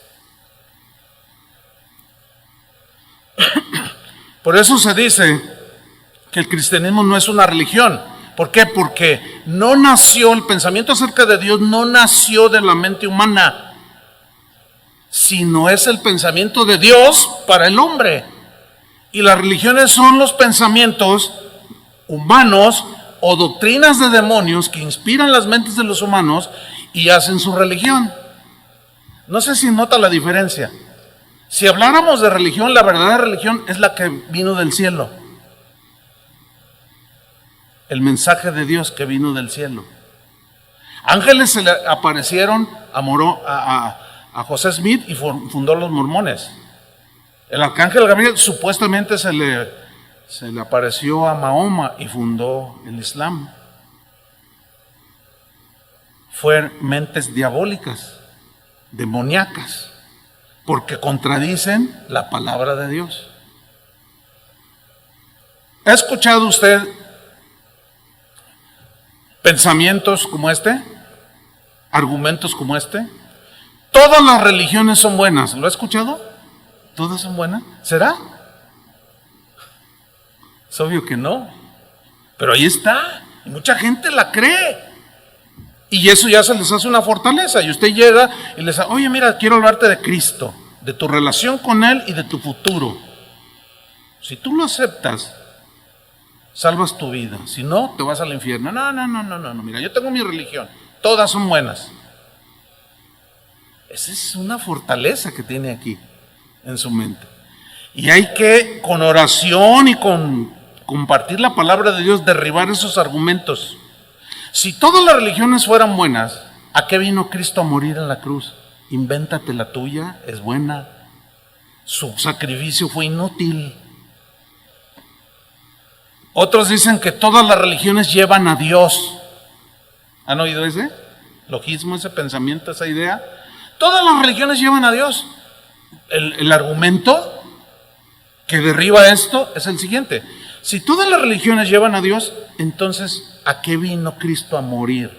Por eso se dice que el cristianismo no es una religión. ¿Por qué? Porque no nació, el pensamiento acerca de Dios no nació de la mente humana, sino es el pensamiento de Dios para el hombre. Y las religiones son los pensamientos humanos o doctrinas de demonios que inspiran las mentes de los humanos y hacen su religión. No sé si nota la diferencia. Si habláramos de religión, la verdadera religión es la que vino del cielo. El mensaje de Dios que vino del cielo. Ángeles se le aparecieron a José Smith y fundó los mormones. El arcángel Gabriel supuestamente se le apareció a Mahoma y fundó el Islam. Fueron mentes diabólicas, demoníacas, porque contradicen la palabra de Dios. ¿Ha escuchado usted pensamientos como este? ¿Argumentos como este? Todas las religiones son buenas. ¿Lo ha escuchado? ¿Todas son buenas? ¿Será? Es obvio que no. Pero ahí está. Y mucha gente la cree. Y eso ya se les hace una fortaleza. Y usted llega y les dice, oye, mira, quiero hablarte de Cristo, de tu relación con Él y de tu futuro. Si tú lo aceptas, salvas tu vida. Si no, te vas al infierno. No. Mira, yo tengo mi religión. Todas son buenas. Esa es una fortaleza que tiene aquí en su mente. Y hay que, con oración y con compartir la palabra de Dios, derribar esos argumentos. Si todas las religiones fueran buenas, ¿a qué vino Cristo a morir en la cruz? Invéntate la tuya, es buena. Su sacrificio fue inútil. Otros dicen que todas las religiones llevan a Dios. ¿Han oído ese logismo, ese pensamiento, esa idea? Todas las religiones llevan a Dios. El argumento que derriba esto es el siguiente. Si todas las religiones llevan a Dios, entonces, ¿a qué vino Cristo a morir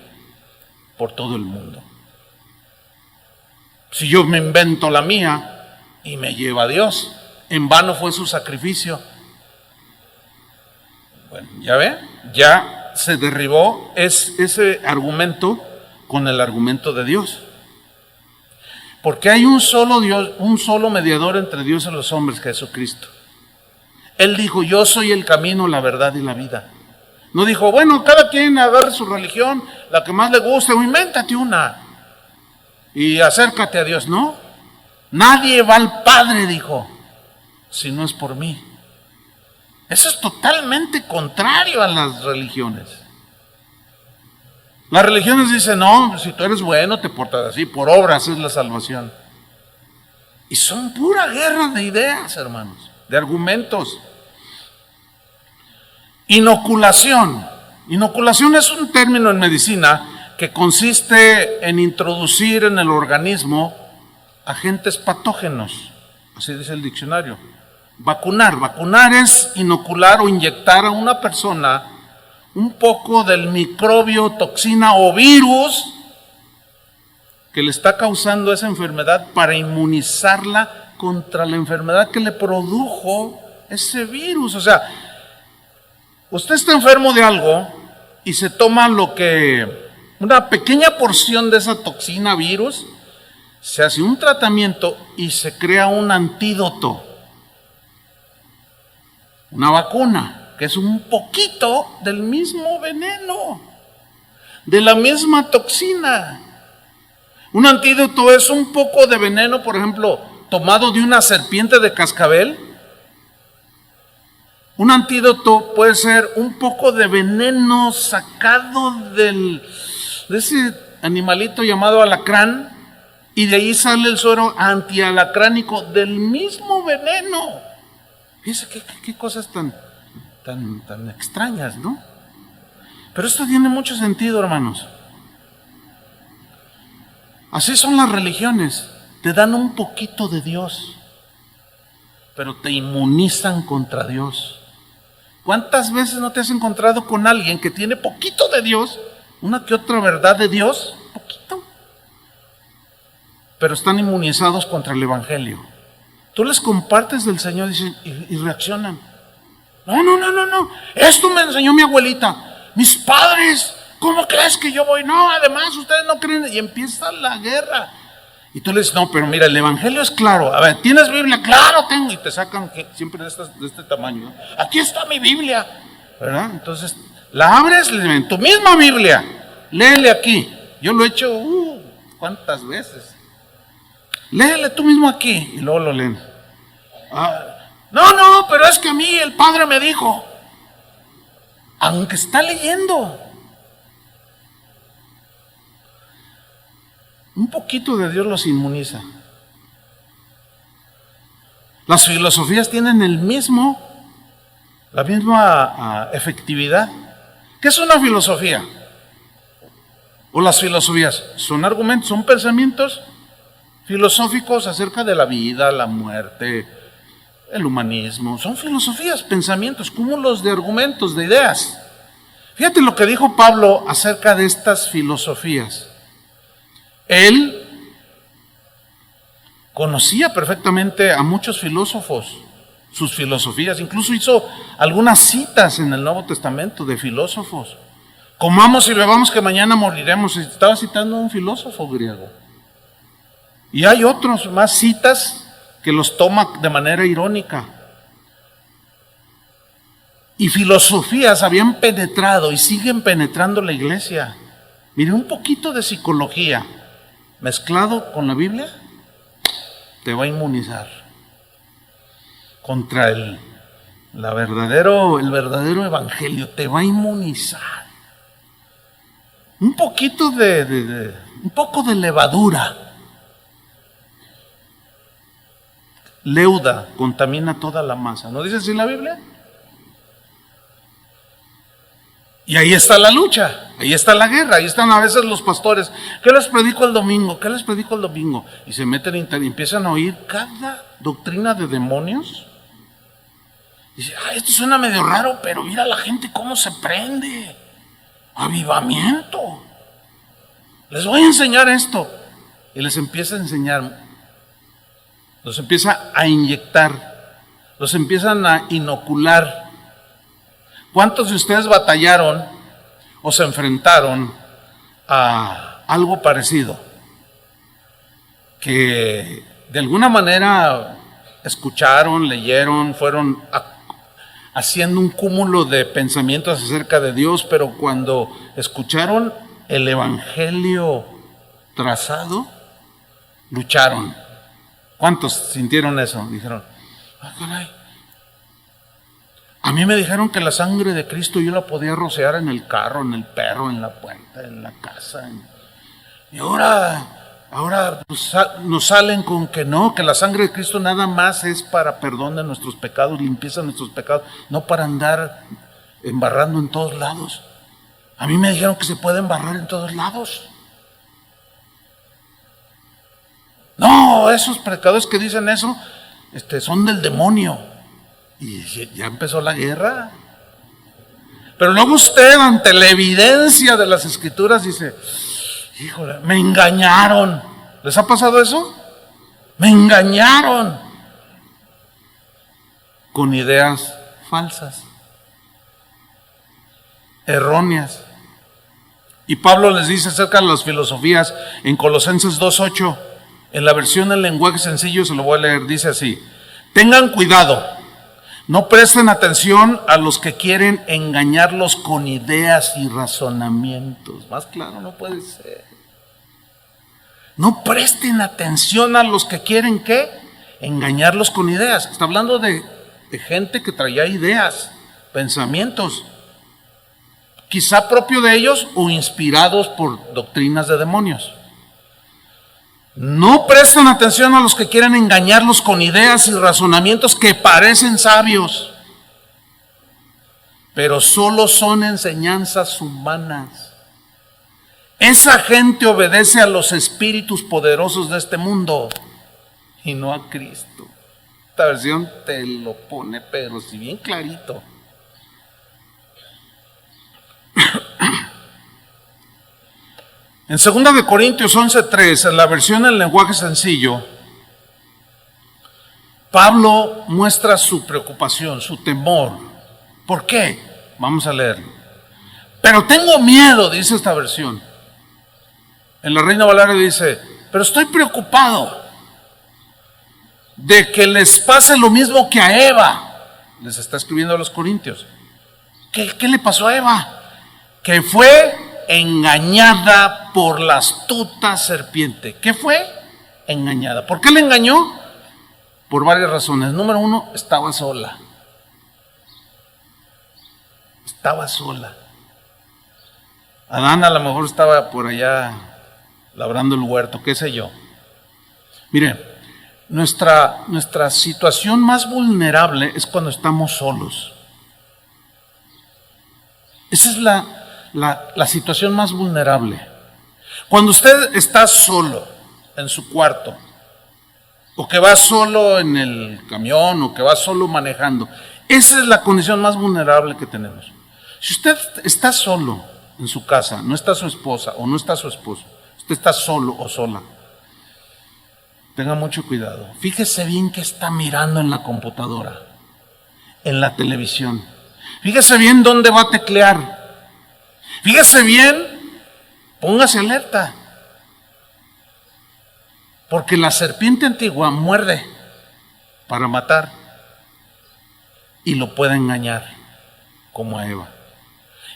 por todo el mundo? Si yo me invento la mía y me lleva a Dios, en vano fue su sacrificio. Bueno, ¿ya ve? Ya se derribó ese argumento con el argumento de Dios. Porque hay un solo Dios, un solo mediador entre Dios y los hombres, Jesucristo. Él dijo, yo soy el camino, la verdad y la vida. No dijo, bueno, cada quien agarre su religión, la que más le guste, o invéntate una y acércate a Dios. No, nadie va al Padre, dijo, si no es por mí. Eso es totalmente contrario a las religiones. Las religiones dicen, no, si tú eres bueno, te portas así, por obras es la salvación. Y son pura guerra de ideas, hermanos, de argumentos. Inoculación. Inoculación es un término en medicina que consiste en introducir en el organismo agentes patógenos, así dice el diccionario. Vacunar es inocular o inyectar a una persona un poco del microbio, toxina o virus que le está causando esa enfermedad para inmunizarla contra la enfermedad que le produjo ese virus. O sea, usted está enfermo de algo y se toma una pequeña porción de esa toxina, virus, se hace un tratamiento y se crea un antídoto, una vacuna, que es un poquito del mismo veneno, de la misma toxina. Un antídoto es un poco de veneno, por ejemplo, tomado de una serpiente de cascabel. Un antídoto puede ser un poco de veneno sacado de ese animalito llamado alacrán, y de ahí sale el suero antialacránico del mismo veneno. Fíjense qué cosas tan extrañas, ¿no? Pero esto tiene mucho sentido, hermanos. Así son las religiones. Te dan un poquito de Dios, pero te inmunizan contra Dios. ¿Cuántas veces no te has encontrado con alguien que tiene poquito de Dios, una que otra verdad de Dios, poquito, pero están inmunizados contra el Evangelio? Tú les compartes del Señor y reaccionan. No, esto me enseñó mi abuelita, mis padres, ¿cómo crees que yo voy? No, además ustedes no creen, y empieza la guerra. Y tú le dices, no, pero mira, el Evangelio es claro. A ver, ¿tienes Biblia? Claro, tengo. Y te sacan siempre de este tamaño, ¿no? Aquí está mi Biblia, ¿verdad? Entonces, la abres en tu misma Biblia. Léele aquí. Yo lo he hecho, ¿cuántas veces? Léele tú mismo aquí. Y luego lo leen. No, pero es que a mí el Padre me dijo. Aunque está leyendo. Un poquito de Dios los inmuniza. Las filosofías tienen la misma efectividad. ¿Qué es una filosofía? O las filosofías son argumentos, son pensamientos filosóficos acerca de la vida, la muerte, el humanismo. Son filosofías, pensamientos, cúmulos de argumentos, de ideas. Fíjate lo que dijo Pablo acerca de estas filosofías. Él conocía perfectamente a muchos filósofos, sus filosofías, incluso hizo algunas citas en el Nuevo Testamento de filósofos. Comamos y bebamos que mañana moriremos. Estaba citando a un filósofo griego. Y hay otros más citas que los toma de manera irónica. Y filosofías habían penetrado y siguen penetrando la iglesia. Mire, un poquito de psicología mezclado con la Biblia te va a inmunizar contra el verdadero evangelio, te va a inmunizar. Un poquito un poco de levadura. Leuda contamina toda la masa. ¿No dice así la Biblia? Y ahí está la lucha, ahí está la guerra, ahí están a veces los pastores. ¿Qué les predico el domingo? ¿Qué les predico el domingo? Y se meten y empiezan a oír cada doctrina de demonios. Y dicen, esto suena medio raro, pero mira la gente cómo se prende. Avivamiento. Les voy a enseñar esto. Y les empieza a enseñar. Los empieza a inyectar. Los empiezan a inocular. ¿Cuántos de ustedes batallaron o se enfrentaron a algo parecido? Que de alguna manera escucharon, leyeron, fueron haciendo un cúmulo de pensamientos acerca de Dios, pero cuando escucharon el evangelio trazado, lucharon. ¿Cuántos sintieron eso? Dijeron, caray. A mí me dijeron que la sangre de Cristo yo la podía rociar en el carro, en el perro, en la puerta, en la casa. Y ahora nos salen con que no, que la sangre de Cristo nada más es para perdón de nuestros pecados, limpieza de nuestros pecados, no para andar embarrando en todos lados. A mí me dijeron que se puede embarrar en todos lados. No, esos pecadores que dicen eso son del demonio. Y ya empezó la guerra. Pero luego usted, ante la evidencia de las Escrituras, dice, híjole, me engañaron. ¿Les ha pasado eso? Me engañaron. Con ideas falsas, erróneas. Y Pablo les dice acerca de las filosofías en Colosenses 2:8, en la versión en lenguaje sencillo, se lo voy a leer, dice así: tengan cuidado. No presten atención a los que quieren engañarlos con ideas y razonamientos. Más claro no puede ser. No presten atención a los que quieren, ¿qué? Engañarlos con ideas. Está hablando de gente que traía ideas, pensamientos, quizá propio de ellos o inspirados por doctrinas de demonios. No presten atención a los que quieren engañarlos con ideas y razonamientos que parecen sabios, pero solo son enseñanzas humanas. Esa gente obedece a los espíritus poderosos de este mundo y no a Cristo. Esta versión te lo pone, pero si bien clarito. En 2 de Corintios 11:3, en la versión en lenguaje sencillo, Pablo muestra su preocupación, su temor. ¿Por qué? Vamos a leerlo. Pero tengo miedo, dice esta versión. En la Reina Valera dice, pero estoy preocupado de que les pase lo mismo que a Eva. Les está escribiendo a los corintios. ¿Qué le pasó a Eva? Que fue engañada por la astuta serpiente. ¿Qué fue? Engañada. ¿Por qué le engañó? Por varias razones. Número 1, estaba sola. Estaba sola. Adán a lo mejor estaba por allá labrando el huerto, qué sé yo. Miren, nuestra situación más vulnerable es cuando estamos solos. Esa es la situación más vulnerable. Cuando usted está solo en su cuarto, o que va solo en el camión, o que va solo manejando, esa es la condición más vulnerable que tenemos. Si usted está solo en su casa, no está su esposa o no está su esposo, usted está solo o sola, tenga mucho cuidado. Fíjese bien qué está mirando en la computadora, en la televisión. Fíjese bien dónde va a teclear. Fíjese bien, póngase alerta. Porque la serpiente antigua muerde para matar y lo puede engañar, como a Eva.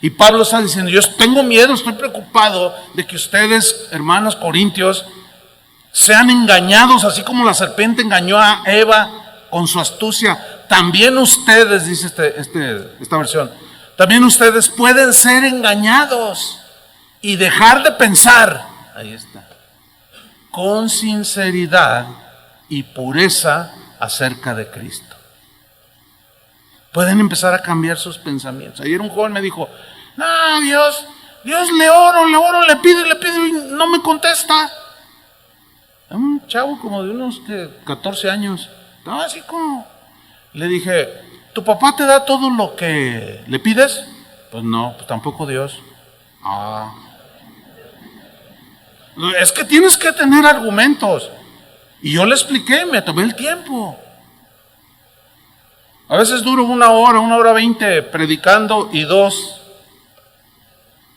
Y Pablo está diciendo, yo tengo miedo, estoy preocupado de que ustedes, hermanos corintios, sean engañados, así como la serpiente engañó a Eva con su astucia. También ustedes, dice esta versión, también ustedes pueden ser engañados y dejar de pensar, ahí está, con sinceridad y pureza acerca de Cristo. Pueden empezar a cambiar sus pensamientos. Ayer un joven me dijo, no, Dios le oro, le pido y no me contesta. Un chavo como de unos 14 años, estaba así como, le dije, ¿tu papá te da todo lo que le pides? Pues no, pues tampoco Dios. Es que tienes que tener argumentos. Y yo le expliqué, me tomé el tiempo. A veces duro 1 hora 20 predicando y 2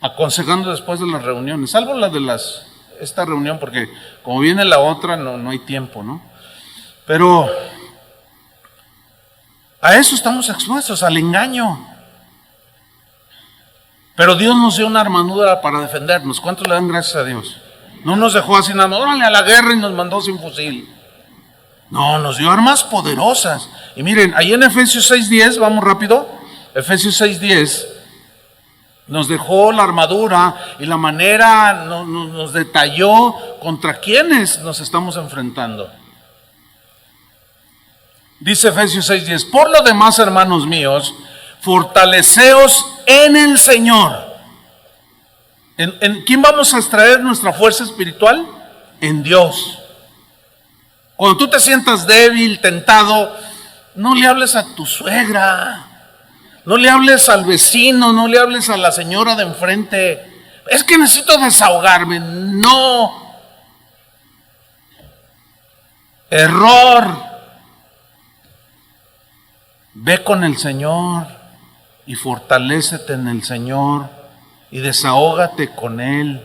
aconsejando después de las reuniones, salvo la de esta reunión, porque como viene la otra no hay tiempo, ¿no? Pero a eso estamos expuestos, al engaño. Pero Dios nos dio una armadura para defendernos. ¿Cuántos le dan gracias a Dios? No nos dejó así nada más, órale a la guerra y nos mandó sin fusil. No, nos dio armas poderosas. Y miren, ahí en Efesios 6:10, vamos rápido, Efesios 6:10, nos dejó la armadura y la manera, nos detalló contra quiénes nos estamos enfrentando. Dice Efesios 6:10, por lo demás, hermanos míos, fortaleceos en el Señor. ¿En quién vamos a extraer nuestra fuerza espiritual? En Dios. Cuando tú te sientas débil, tentado, no le hables a tu suegra, no le hables al vecino, no le hables a la señora de enfrente. Es que necesito desahogarme. No. Error. Ve con el Señor y fortalécete en el Señor y desahógate con Él.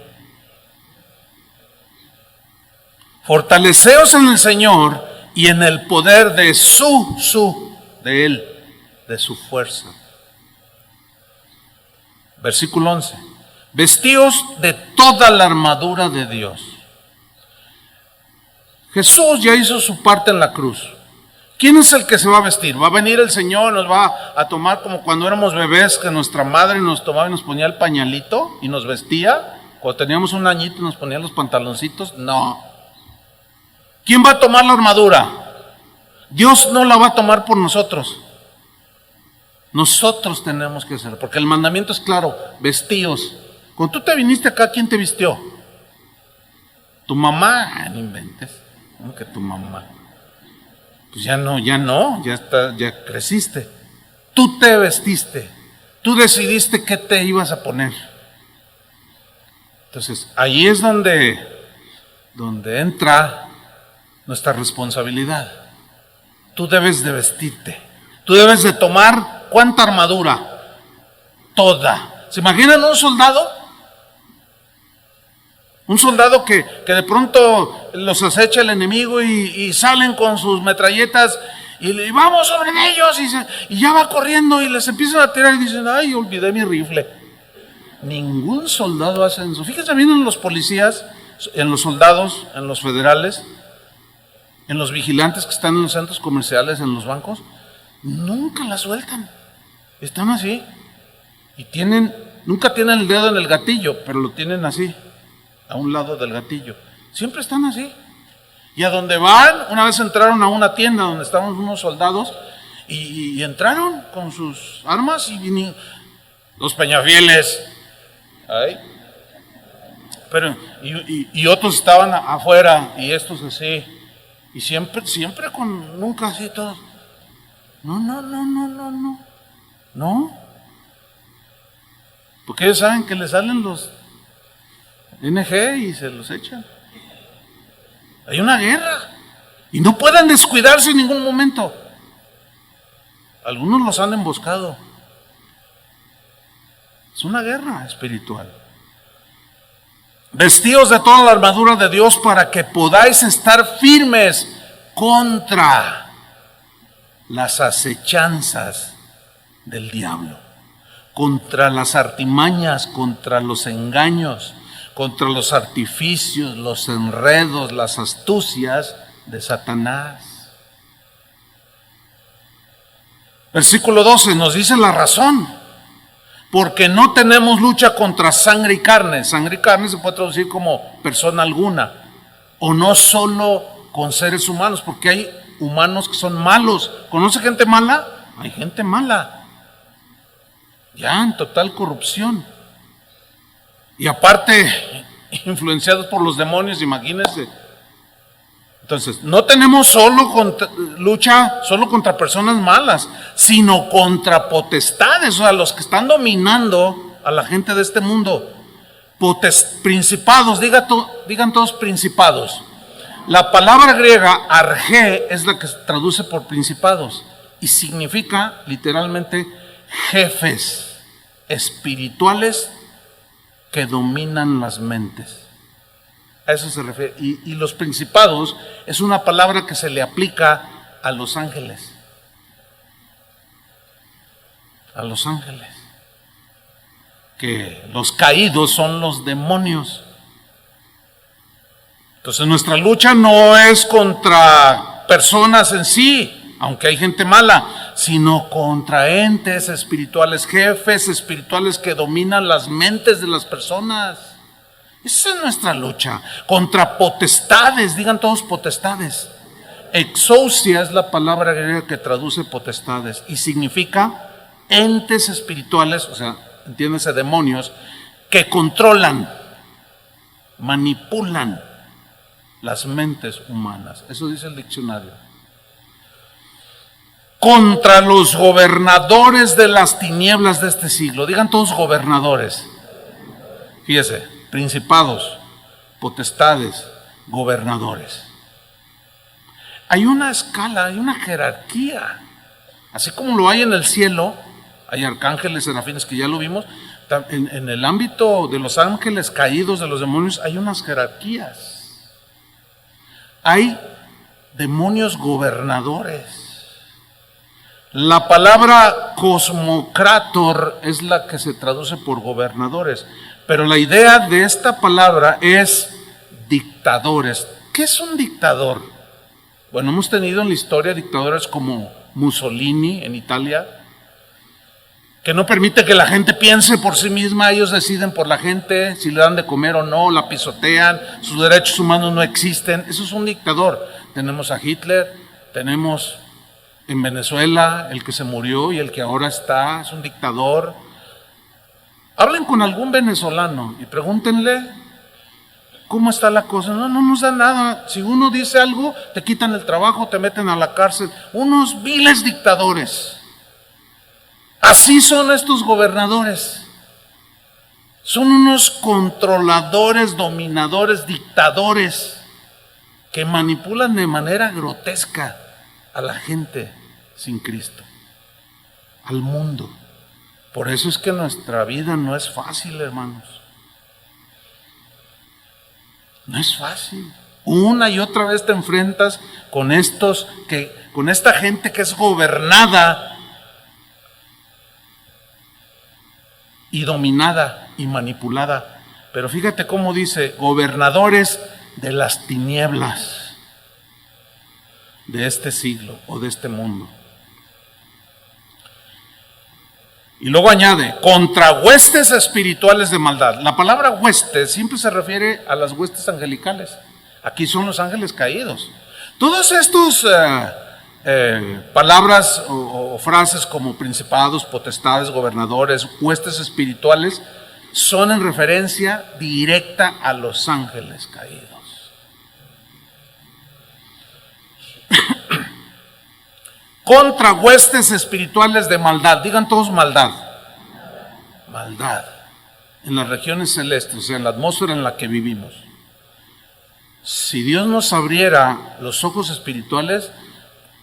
Fortaleceos en el Señor y en el poder de de Él, de su fuerza. Versículo 11. Vestíos de toda la armadura de Dios. Jesús ya hizo su parte en la cruz. ¿Quién es el que se va a vestir? Va a venir el Señor, nos va a tomar como cuando éramos bebés, que nuestra madre nos tomaba y nos ponía el pañalito y nos vestía. Cuando teníamos 1 añito nos ponía los pantaloncitos. No. ¿Quién va a tomar la armadura? Dios no la va a tomar por nosotros. Nosotros tenemos que hacerlo, porque el mandamiento es claro, vestíos. Cuando tú te viniste acá, ¿quién te vistió? Tu mamá. No inventes. ¿Cómo que tu mamá? Pues ya creciste. Tú te vestiste. Tú decidiste qué te ibas a poner. Entonces, ahí es donde entra nuestra responsabilidad. Tú debes de vestirte. Tú debes de tomar, ¿cuánta armadura? Toda. ¿Se imaginan un soldado? Un soldado que de pronto los acecha el enemigo y salen con sus metralletas y vamos sobre ellos y ya va corriendo y les empiezan a tirar y dicen, ay, olvidé mi rifle. Ningún soldado hace eso. Fíjense bien en los policías, en los soldados, en los federales, en los vigilantes que están en los centros comerciales, en los bancos, nunca la sueltan. Están así y nunca tienen el dedo en el gatillo, pero lo tienen así, a un lado del gatillo. Siempre están así. Y a donde van, una vez entraron a una tienda donde estaban unos soldados y entraron con sus armas y vinieron los Peñafieles. Ay. Pero, y otros estaban afuera y estos así. Y siempre nunca así todos. No. Porque ellos saben que les salen los NG y se los echan. Hay una guerra y no pueden descuidarse en ningún momento. Algunos los han emboscado. Es una guerra espiritual. Vestíos de toda la armadura de Dios para que podáis estar firmes contra las acechanzas del diablo, contra las artimañas, contra los engaños, contra los artificios, los enredos, las astucias de Satanás. Versículo 12 nos dice la razón. Porque no tenemos lucha contra sangre y carne. Sangre y carne se puede traducir como persona alguna. O no solo con seres humanos, porque hay humanos que son malos. ¿Conoce gente mala? Hay gente mala. Ya en total corrupción. Y aparte, influenciados por los demonios, imagínense. Entonces, no tenemos lucha solo contra personas malas, sino contra potestades, o sea, los que están dominando a la gente de este mundo. Principados, digan todos principados. La palabra griega argé es la que se traduce por principados y significa literalmente jefes espirituales que dominan las mentes. A eso se refiere. Y los principados es una palabra que se le aplica a los ángeles. A los ángeles. Que los caídos son los demonios. Entonces nuestra lucha no es contra personas en sí, aunque hay gente mala, sino contra entes espirituales, jefes espirituales que dominan las mentes de las personas. Esa es nuestra lucha, contra potestades, digan todos potestades. Exousia es la palabra griega que traduce potestades y significa entes espirituales, o sea, entiéndase, demonios, que controlan, manipulan las mentes humanas. Eso dice el diccionario. Contra los gobernadores de las tinieblas de este siglo, digan todos gobernadores. Fíjese. Principados, potestades, gobernadores. Hay una escala, hay una jerarquía. Así como lo hay en el cielo, hay arcángeles, serafines, que ya lo vimos. En el ámbito de los ángeles caídos, de los demonios, hay unas jerarquías. Hay demonios gobernadores. La palabra cosmocrator es la que se traduce por gobernadores. Pero la idea de esta palabra es dictadores. ¿Qué es un dictador? Bueno, hemos tenido en la historia dictadores como Mussolini en Italia, que no permite que la gente piense por sí misma, ellos deciden por la gente si le dan de comer o no, la pisotean, sus derechos humanos no existen. Eso es un dictador. Tenemos a Hitler, tenemos en Venezuela el que se murió y el que ahora está, es un dictador. Hablen con algún venezolano y pregúntenle cómo está la cosa. No nos da nada. Si uno dice algo, te quitan el trabajo, te meten a la cárcel. Unos viles dictadores. Así son estos gobernadores. Son unos controladores, dominadores, dictadores que manipulan de manera grotesca a la gente sin Cristo, al mundo. Por eso es que nuestra vida no es fácil, hermanos. No es fácil. Una y otra vez te enfrentas con con esta gente que es gobernada y dominada y manipulada. Pero fíjate cómo dice, gobernadores de las tinieblas de este siglo o de este mundo. Y luego añade, contra huestes espirituales de maldad. La palabra huestes siempre se refiere a las huestes angelicales. Aquí son los ángeles caídos. Todos estos palabras o frases como principados, potestades, gobernadores, huestes espirituales, son en referencia directa a los ángeles caídos. Contra huestes espirituales de maldad. Digan todos maldad. Maldad. En las regiones celestes, o sea, en la atmósfera en la que vivimos. Si Dios nos abriera los ojos espirituales,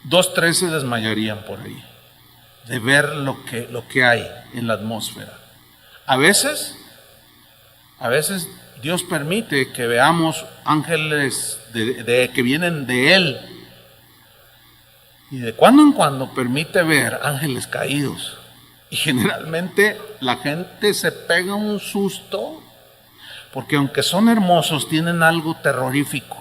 2, 3 se desmayarían por ahí, de ver lo que hay en la atmósfera. A veces Dios permite que veamos ángeles que vienen de Él. Y de cuando en cuando permite ver ángeles caídos. Y generalmente la gente se pega un susto, porque aunque son hermosos, tienen algo terrorífico.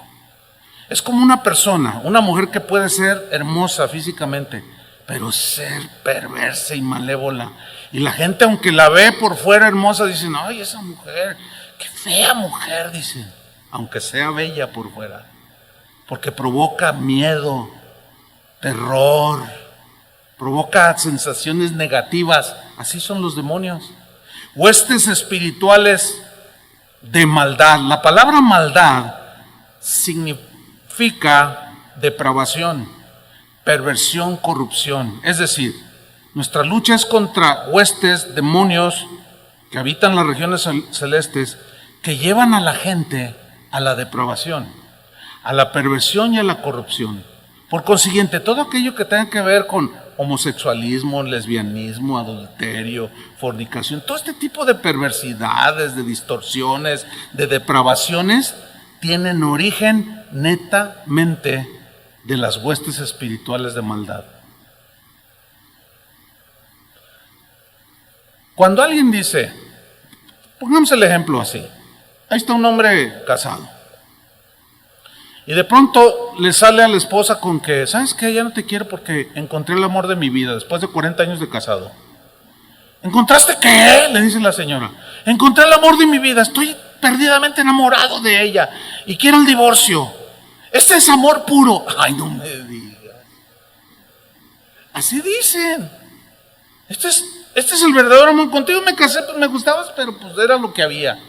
Es como una persona, una mujer que puede ser hermosa físicamente, pero ser perversa y malévola. Y la gente, aunque la ve por fuera hermosa, dicen, ay, esa mujer, qué fea mujer, dicen, aunque sea bella por fuera, porque provoca miedo, terror, provoca sensaciones negativas. Así son los demonios. Huestes espirituales de maldad. La palabra maldad significa depravación, perversión, corrupción. Es decir, nuestra lucha es contra huestes, demonios que habitan las regiones celestes, que llevan a la gente a la depravación, a la perversión y a la corrupción. Por consiguiente, todo aquello que tenga que ver con homosexualismo, lesbianismo, adulterio, fornicación, todo este tipo de perversidades, de distorsiones, de depravaciones, tienen origen netamente de las huestes espirituales de maldad. Cuando alguien dice, pongamos el ejemplo así, ahí está un hombre casado, y de pronto le sale a la esposa con que, ¿sabes qué? Ya no te quiero porque encontré el amor de mi vida después de 40 años de casado. ¿Encontraste qué? Le dice la señora. Encontré el amor de mi vida, estoy perdidamente enamorado de ella y quiero el divorcio. Este es amor puro. Ay, no me digas. Así dicen. Este es el verdadero amor. Contigo me casé, pues me gustabas, pero pues era lo que había.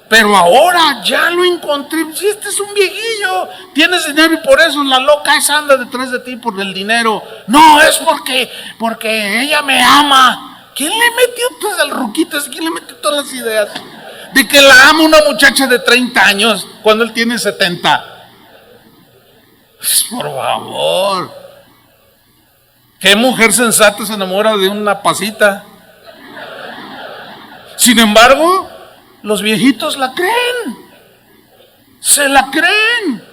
Pero ahora ya lo encontré. Si este es un viejillo, tienes dinero y por eso la loca esa anda detrás de ti por el dinero. No, es porque ella me ama. ¿Quién le metió todas las ruquitas? ¿Quién le metió todas las ideas? De que la ama una muchacha de 30 años cuando él tiene 70. Por favor. ¿Qué mujer sensata se enamora de una pasita? Sin embargo, los viejitos la creen, se la creen.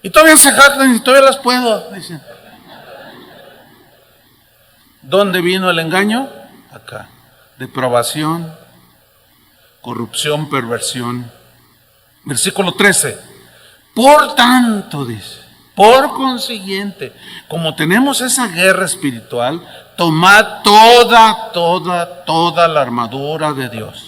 Y todavía se jactan y todavía las puedo, dicen. ¿Dónde vino el engaño? Acá. Depravación, corrupción, perversión. Versículo 13. Por tanto, dice, por consiguiente, como tenemos esa guerra espiritual, tomad toda la armadura de Dios,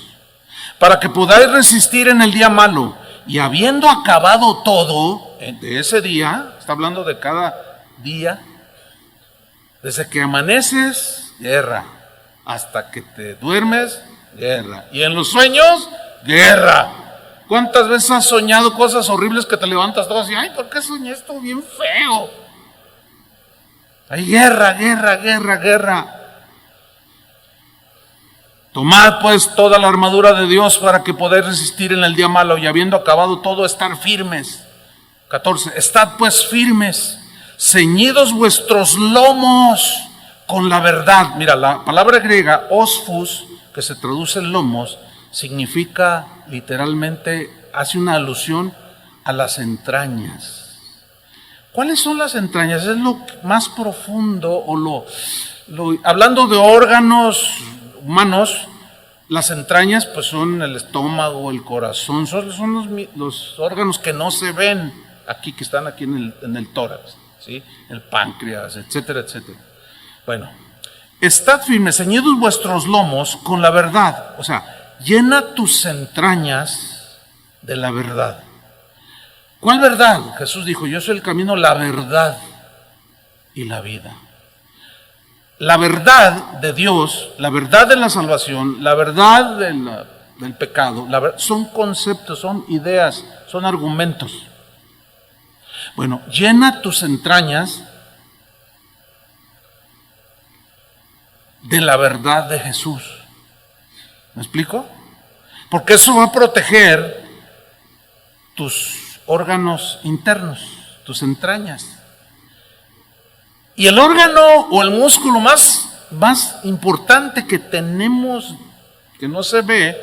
para que podáis resistir en el día malo, y habiendo acabado todo de ese día, está hablando de cada día, desde que amaneces, guerra, hasta que te duermes, guerra, y en los sueños, guerra. ¿Cuántas veces has soñado cosas horribles que te levantas todas y, ay, ¿por qué soñé esto bien feo? Hay guerra. Tomad pues toda la armadura de Dios para que podáis resistir en el día malo, y habiendo acabado todo, estar firmes. 14. Estad pues firmes, ceñidos vuestros lomos con la verdad. Mira, la palabra griega osfus, que se traduce en lomos, significa literalmente, hace una alusión a las entrañas. ¿Cuáles son las entrañas? Es lo más profundo, o hablando de órganos humanos, las entrañas pues son el estómago, el corazón, son los órganos que no se ven aquí, que están aquí en el tórax, ¿sí? El páncreas, etcétera, etcétera. Bueno, estad firmes, ceñidos vuestros lomos con la verdad, o sea, llena tus entrañas de la verdad. ¿Cuál verdad? Jesús dijo, yo soy el camino, la verdad y la vida. La verdad de Dios, la verdad de la salvación, la verdad del pecado, son conceptos, son ideas, son argumentos. Bueno, llena tus entrañas de la verdad de Jesús. ¿Me explico? Porque eso va a proteger tus órganos internos, tus entrañas. Y el órgano o el músculo más importante que tenemos, que no se ve,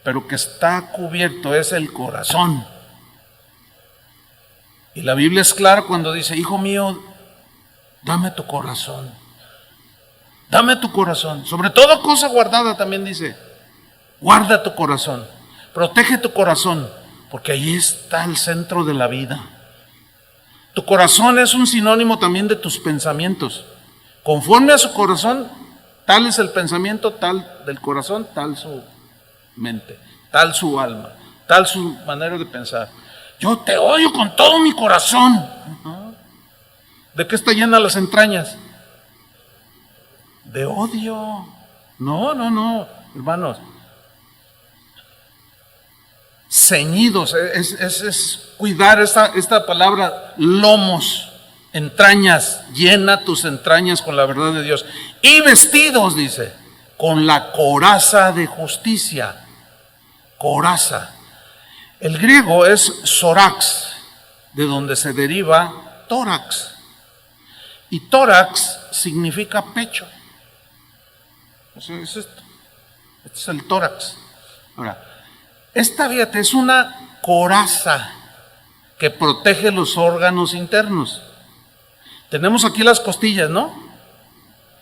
pero que está cubierto, es el corazón. Y la Biblia es clara cuando dice, hijo mío, dame tu corazón. Dame tu corazón. Sobre toda cosa guardada también dice, guarda tu corazón. Protege tu corazón, porque ahí está el centro de la vida. Tu corazón es un sinónimo también de tus pensamientos. Conforme a su corazón, tal es el pensamiento, tal del corazón, tal su mente, tal su alma, tal su manera de pensar. Yo te odio con todo mi corazón. ¿De qué está llena las entrañas? De odio. No, hermanos. Ceñidos, es cuidar esta palabra, lomos, entrañas, llena tus entrañas con la verdad de Dios. Y vestidos, dice, con la coraza de justicia. Coraza. El griego es sorax, de donde se deriva tórax. Y tórax significa pecho. O sea, es esto. Este es el tórax. Ahora, esta, fíjate, es una coraza que protege los órganos internos. Tenemos aquí las costillas, ¿no?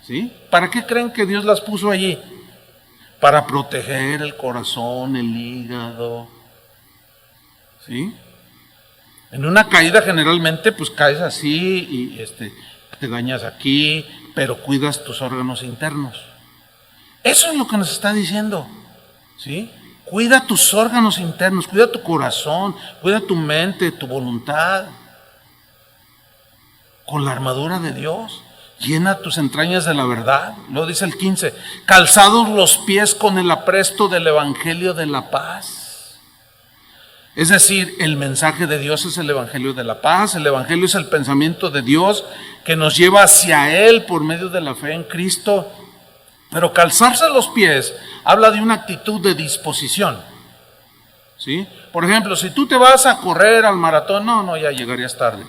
¿Sí? ¿Para qué creen que Dios las puso allí? Para proteger el corazón, el hígado. ¿Sí? En una caída generalmente pues caes así y te dañas aquí, pero cuidas tus órganos internos. Eso es lo que nos está diciendo. ¿Sí? Cuida tus órganos internos, cuida tu corazón, cuida tu mente, tu voluntad. Con la armadura de Dios, llena tus entrañas de la verdad. Luego dice el 15, calzados los pies con el apresto del evangelio de la paz. Es decir, el mensaje de Dios es el evangelio de la paz. El evangelio es el pensamiento de Dios que nos lleva hacia Él por medio de la fe en Cristo. Pero calzarse los pies habla de una actitud de disposición. ¿Sí? Por ejemplo, si tú te vas a correr al maratón, ya llegarías tarde.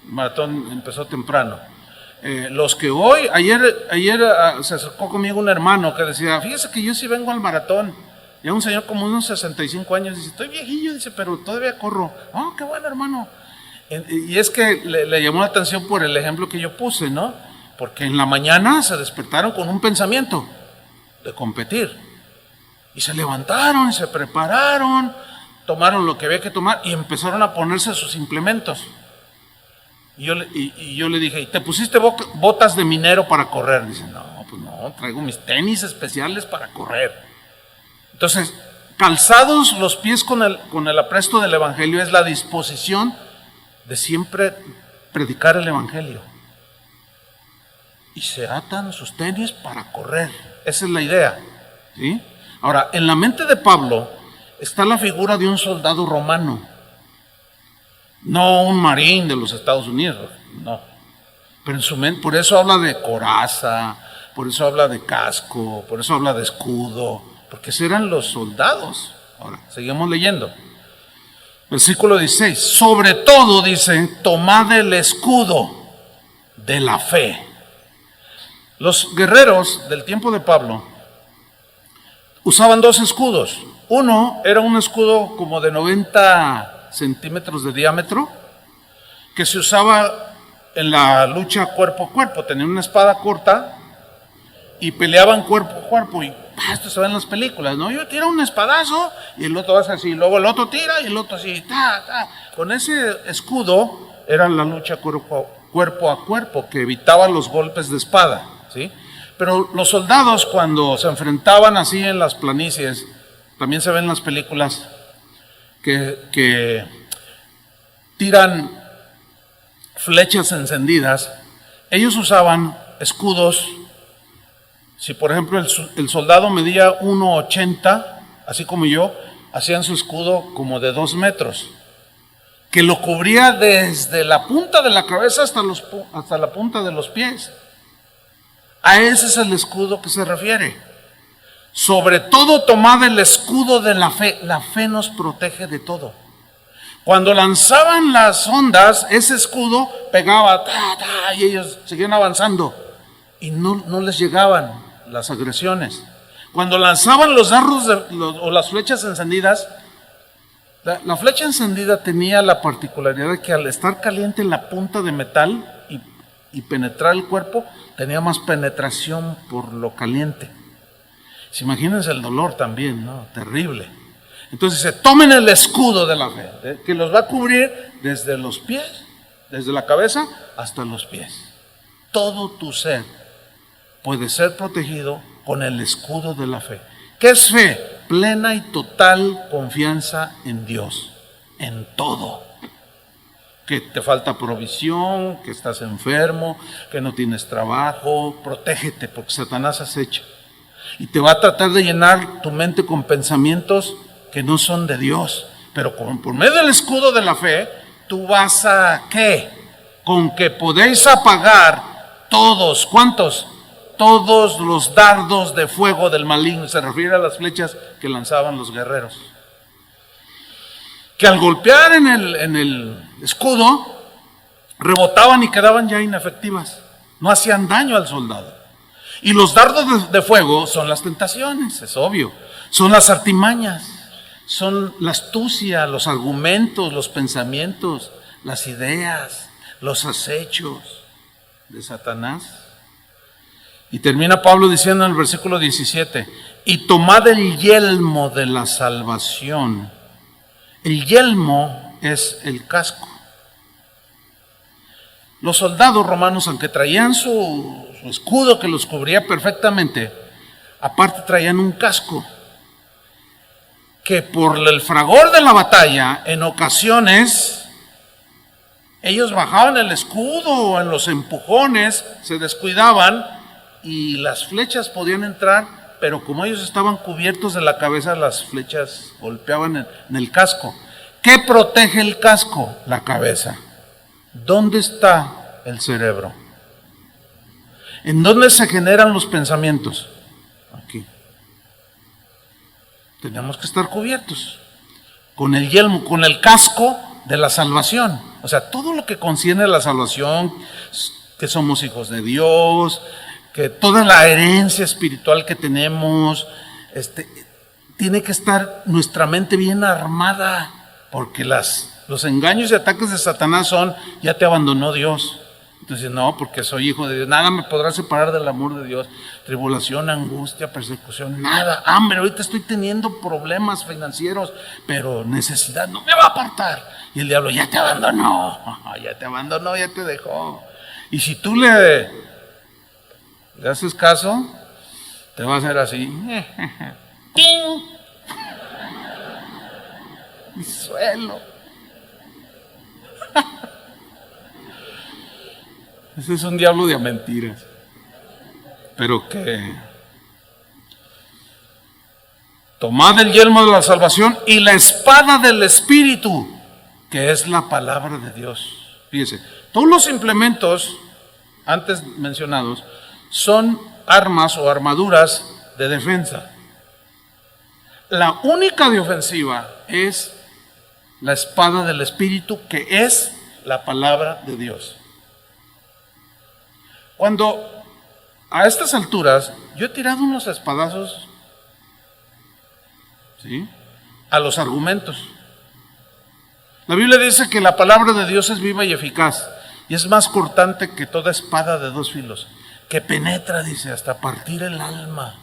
El maratón empezó temprano. Los que hoy, ayer se acercó conmigo un hermano que decía, fíjese que yo sí vengo al maratón. Ya un señor como unos 65 años, dice, estoy viejillo, dice, pero todavía corro. Oh, qué bueno, hermano. Y es que le llamó la atención por el ejemplo que yo puse, ¿no? Porque en la mañana se despertaron con un pensamiento de competir. Y se levantaron y se prepararon, tomaron lo que había que tomar y empezaron a ponerse sus implementos. Y yo le dije, ¿y te pusiste botas de minero para correr? Dice, no, pues no, traigo mis tenis especiales para correr. Entonces, calzados los pies con el apresto del evangelio es la disposición de siempre predicar el evangelio. Y se atan sus tenis para correr. Esa es la idea. ¿Sí? Ahora, en la mente de Pablo está la figura de un soldado romano. No un marín de los Estados Unidos, no. Pero en su mente, por eso habla de coraza, por eso habla de casco, por eso habla de escudo, porque esos eran los soldados. Ahora, seguimos leyendo. Versículo 16. Sobre todo, dice, tomad el escudo de la fe. Los guerreros del tiempo de Pablo usaban dos escudos. Uno era un escudo como de 90 centímetros de diámetro, que se usaba en la lucha cuerpo a cuerpo. Tenían una espada corta y peleaban cuerpo a cuerpo. Y esto se ve en las películas, ¿no? Yo tiro un espadazo y el otro hace así, luego el otro tira y el otro así, Con ese escudo era la lucha cuerpo a cuerpo, que evitaba los golpes de espada, ¿sí? Pero los soldados, cuando se enfrentaban así en las planicies, también se ven en las películas, que tiran flechas encendidas, ellos usaban escudos. Si por ejemplo el soldado medía 1,80, así como yo, hacían su escudo como de 2 metros, que lo cubría desde la punta de la cabeza hasta la punta de los pies. A ese es el escudo que se refiere. Sobre todo tomad el escudo de la fe. La fe nos protege de todo. Cuando lanzaban las ondas, ese escudo pegaba, y ellos seguían avanzando y no les llegaban las agresiones. Cuando lanzaban los dardos o las flechas encendidas, la flecha encendida tenía la particularidad de que al estar caliente en la punta de metal y penetrar el cuerpo, tenía más penetración por lo caliente. Imagínense el dolor también, ¿no? Terrible. Entonces se tomen el escudo de la fe, que los va a cubrir desde los pies, desde la cabeza hasta los pies. Todo tu ser puede ser protegido con el escudo de la fe. ¿Qué es fe? Plena y total confianza en Dios, en todo. Que te falta provisión, que estás enfermo, que no tienes trabajo, protégete porque Satanás acecha. Y te va a tratar de llenar tu mente con pensamientos que no son de Dios. Pero por medio del escudo de la fe, tú vas a ¿qué? Con que podéis apagar todos, ¿cuántos? Todos los dardos de fuego del maligno. Se refiere a las flechas que lanzaban los guerreros. Que al golpear en el escudo, rebotaban y quedaban ya inefectivas. No hacían daño al soldado. Y los dardos de fuego son las tentaciones, es obvio. Son las artimañas, son la astucia, los argumentos, los pensamientos, las ideas, los acechos de Satanás. Y termina Pablo diciendo en el versículo 17, y tomad el yelmo de la salvación. El yelmo es el casco. Los soldados romanos, aunque traían su escudo que los cubría perfectamente, aparte traían un casco que por el fragor de la batalla, en ocasiones, ellos bajaban el escudo en los empujones, se descuidaban y las flechas podían entrar, pero como ellos estaban cubiertos de la cabeza, las flechas golpeaban en el casco. ¿Qué protege el casco? La cabeza. ¿Dónde está el cerebro? ¿En dónde se generan los pensamientos? Aquí. Tenemos que estar cubiertos con el yelmo, con el casco de la salvación. O sea, todo lo que concierne a la salvación, que somos hijos de Dios, que toda la herencia espiritual que tenemos, tiene que estar nuestra mente bien armada, porque los engaños y ataques de Satanás son, ya te abandonó Dios. Entonces, no, porque soy hijo de Dios, nada me podrá separar del amor de Dios. Tribulación, angustia, persecución, nada. Hambre, ahorita estoy teniendo problemas financieros, pero necesidad no me va a apartar. Y el diablo, ya te abandonó, ya te dejó. Y si tú le haces caso, te va a hacer así. ¡Ting! Y suelo. Ese es un diablo de mentiras. Pero que tomad el yelmo de la salvación y la espada del Espíritu, que es la palabra de Dios. Fíjense, todos los implementos antes mencionados son armas o armaduras de defensa. La única de ofensiva es la espada del Espíritu, que es la palabra de Dios. Cuando a estas alturas yo he tirado unos espadazos, ¿sí?, a los argumentos. La Biblia dice que la palabra de Dios es viva y eficaz y es más cortante que toda espada de 2 filos, que penetra, dice, hasta partir el alma.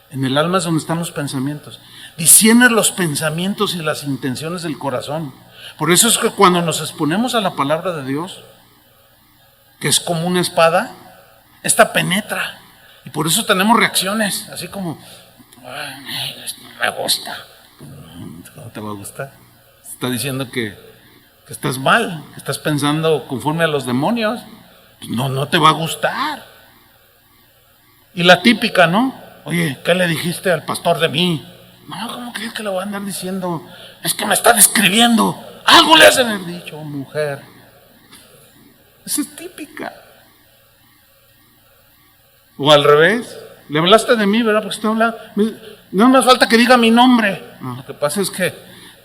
En el alma es donde están los pensamientos. Discierne los pensamientos y las intenciones del corazón. Por eso es que cuando nos exponemos a la palabra de Dios, que es como una espada, esta penetra. Y por eso tenemos reacciones, así como, esto no me gusta. ¿Cómo te va a gustar? Está diciendo que estás mal, que estás pensando conforme a los demonios. Pues no te va a gustar. Y la típica, ¿no? Oye, ¿qué le dijiste al pastor de mí? No, ¿cómo crees que le voy a andar diciendo? Es que me está describiendo. Algo le has de haber dicho, mujer. Esa es típica. O al revés. Le hablaste de mí, ¿verdad? Porque estoy hablando. No me falta que diga mi nombre. No, lo que pasa es que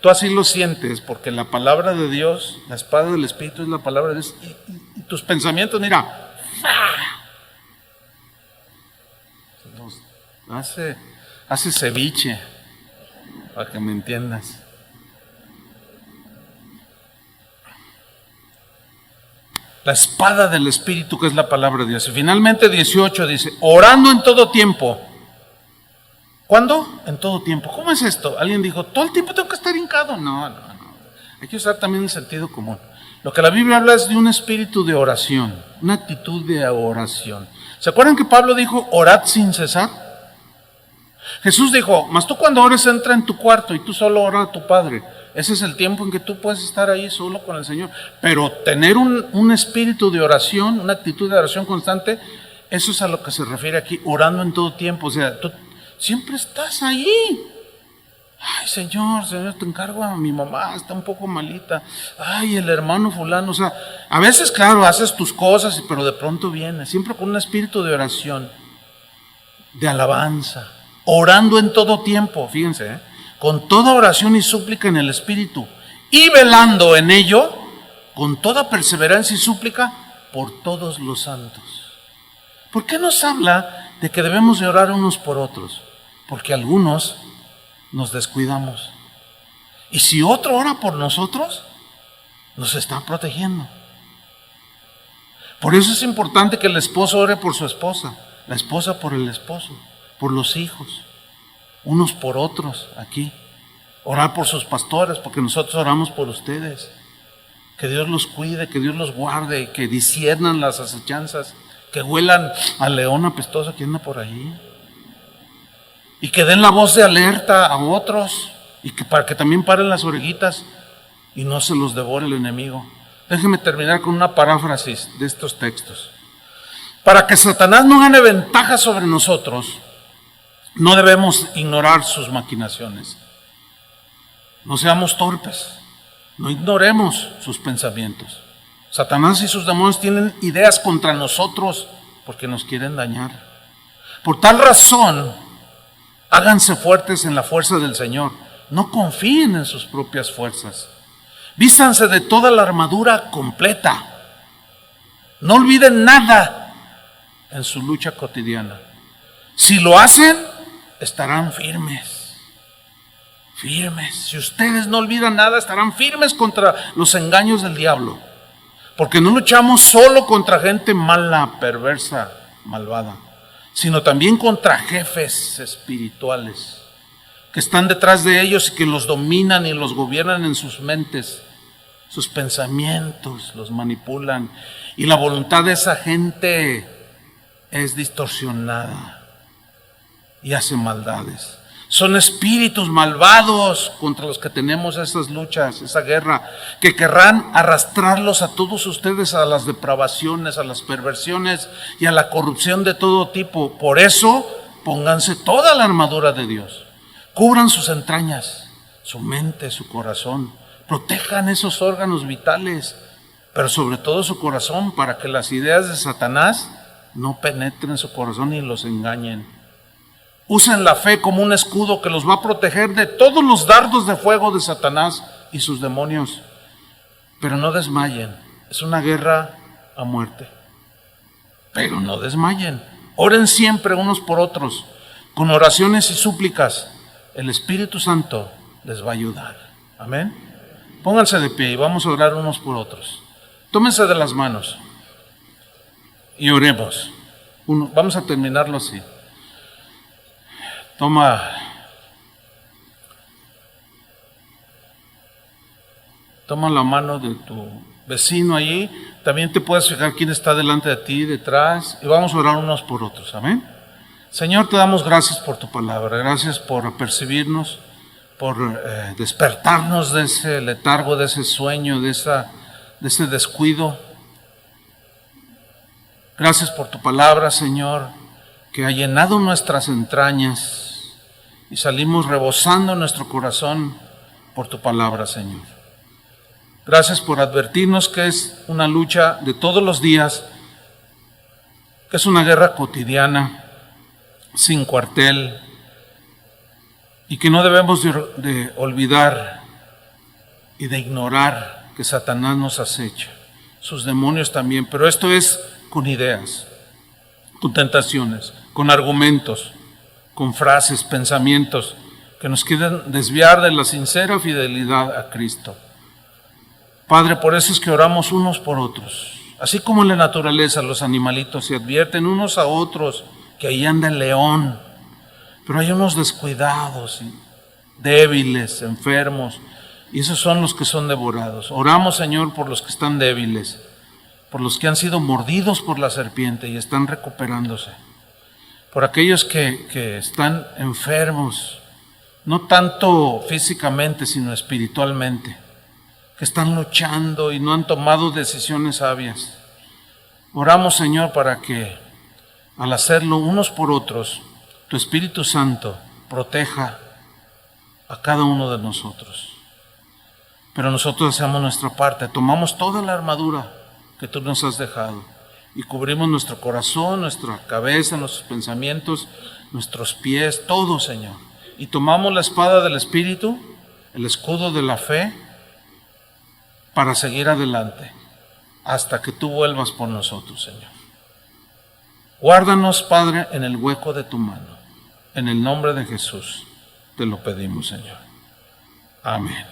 tú así lo sientes, porque la palabra de Dios, la espada del Espíritu es la palabra de Dios. Y tus pensamientos, mira, hace ceviche, para que me entiendas. La espada del Espíritu, que es la palabra de Dios. Y finalmente 18 dice, orando en todo tiempo. ¿Cuándo? En todo tiempo. ¿Cómo es esto? Alguien dijo, ¿todo el tiempo tengo que estar hincado? No. Hay que usar también el sentido común. Lo que la Biblia habla es de un espíritu de oración, una actitud de oración. ¿Se acuerdan que Pablo dijo, orad sin cesar? Jesús dijo, mas tú cuando ores entra en tu cuarto y tú solo ora a tu Padre. Ese es el tiempo en que tú puedes estar ahí solo con el Señor. Pero tener un espíritu de oración, una actitud de oración constante, eso es a lo que se refiere aquí, orando en todo tiempo. O sea, tú siempre estás ahí. Ay, Señor, te encargo a mi mamá, está un poco malita. Ay, el hermano fulano. O sea, a veces, claro, haces tus cosas, pero de pronto vienes, siempre con un espíritu de oración, de alabanza, orando en todo tiempo, fíjense, con toda oración y súplica en el Espíritu, y velando en ello, con toda perseverancia y súplica, por todos los santos. ¿Por qué nos habla de que debemos de orar unos por otros? Porque algunos nos descuidamos. Y si otro ora por nosotros, nos está protegiendo. Por eso es importante que el esposo ore por su esposa, la esposa por el esposo, por los hijos, unos por otros aquí. Orar por sus pastores, porque nosotros oramos por ustedes. Que Dios los cuide, que Dios los guarde, que disciernan las acechanzas, que huelan al león apestoso que anda por ahí. Y que den la voz de alerta a otros, y que para que también paren las orejitas y no se los devore el enemigo. Déjenme terminar con una paráfrasis de estos textos. Para que Satanás no gane ventaja sobre nosotros, no debemos ignorar sus maquinaciones. No seamos torpes, no ignoremos sus pensamientos. Satanás y sus demonios tienen ideas contra nosotros porque nos quieren dañar. Por tal razón, háganse fuertes en la fuerza del Señor. No confíen en sus propias fuerzas. Vístanse de toda la armadura completa. No olviden nada en su lucha cotidiana. Si lo hacen, estarán firmes. Firmes. Si ustedes no olvidan nada, estarán firmes contra los engaños del diablo. Porque no luchamos solo contra gente mala, perversa, malvada, sino también contra jefes espirituales que están detrás de ellos y que los dominan y los gobiernan en sus mentes, sus pensamientos, los manipulan. Y la voluntad de esa gente es distorsionada y hace maldades. Son espíritus malvados contra los que tenemos esas luchas, esa guerra, que querrán arrastrarlos a todos ustedes a las depravaciones, a las perversiones y a la corrupción de todo tipo. Por eso, pónganse toda la armadura de Dios. Cubran sus entrañas, su mente, su corazón. Protejan esos órganos vitales, pero sobre todo su corazón, para que las ideas de Satanás no penetren su corazón y los engañen. Usen la fe como un escudo que los va a proteger de todos los dardos de fuego de Satanás y sus demonios. Pero no desmayen. Es una guerra a muerte. Pero no desmayen. Oren siempre unos por otros, con oraciones y súplicas. El Espíritu Santo les va a ayudar. Amén. Pónganse de pie y vamos a orar unos por otros. Tómense de las manos y oremos. Vamos a terminarlo así. Toma la mano de tu vecino allí. También te puedes fijar quién está delante de ti, detrás. Y vamos a orar unos por otros. Amén. Señor, te damos gracias por tu palabra. Gracias por apercibirnos, por despertarnos de ese letargo, de ese sueño, de ese descuido. Gracias por tu palabra, Señor, que ha llenado nuestras entrañas y salimos rebosando nuestro corazón por tu palabra, Señor. Gracias por advertirnos que es una lucha de todos los días, que es una guerra cotidiana, sin cuartel, y que no debemos de olvidar y de ignorar que Satanás nos acecha, sus demonios también, pero esto es con ideas, con tentaciones, con argumentos, con frases, pensamientos que nos quieren desviar de la sincera fidelidad a Cristo. Padre, por eso es que oramos unos por otros. Así como en la naturaleza los animalitos se advierten unos a otros que ahí anda el león, pero hay unos descuidados, y débiles, enfermos, y esos son los que son devorados. Oramos, Señor, por los que están débiles, por los que han sido mordidos por la serpiente y están recuperándose, por aquellos que están enfermos, no tanto físicamente, sino espiritualmente, que están luchando y no han tomado decisiones sabias. Oramos, Señor, para que al hacerlo unos por otros, tu Espíritu Santo proteja a cada uno de nosotros. Pero nosotros hacemos nuestra parte, tomamos toda la armadura que tú nos has dejado y cubrimos nuestro corazón, nuestra cabeza, nuestros pensamientos, nuestros pies, todo, Señor. Y tomamos la espada del Espíritu, el escudo de la fe, para seguir adelante hasta que tú vuelvas por nosotros, Señor. Guárdanos, Padre, en el hueco de tu mano. En el nombre de Jesús te lo pedimos, Señor. Amén.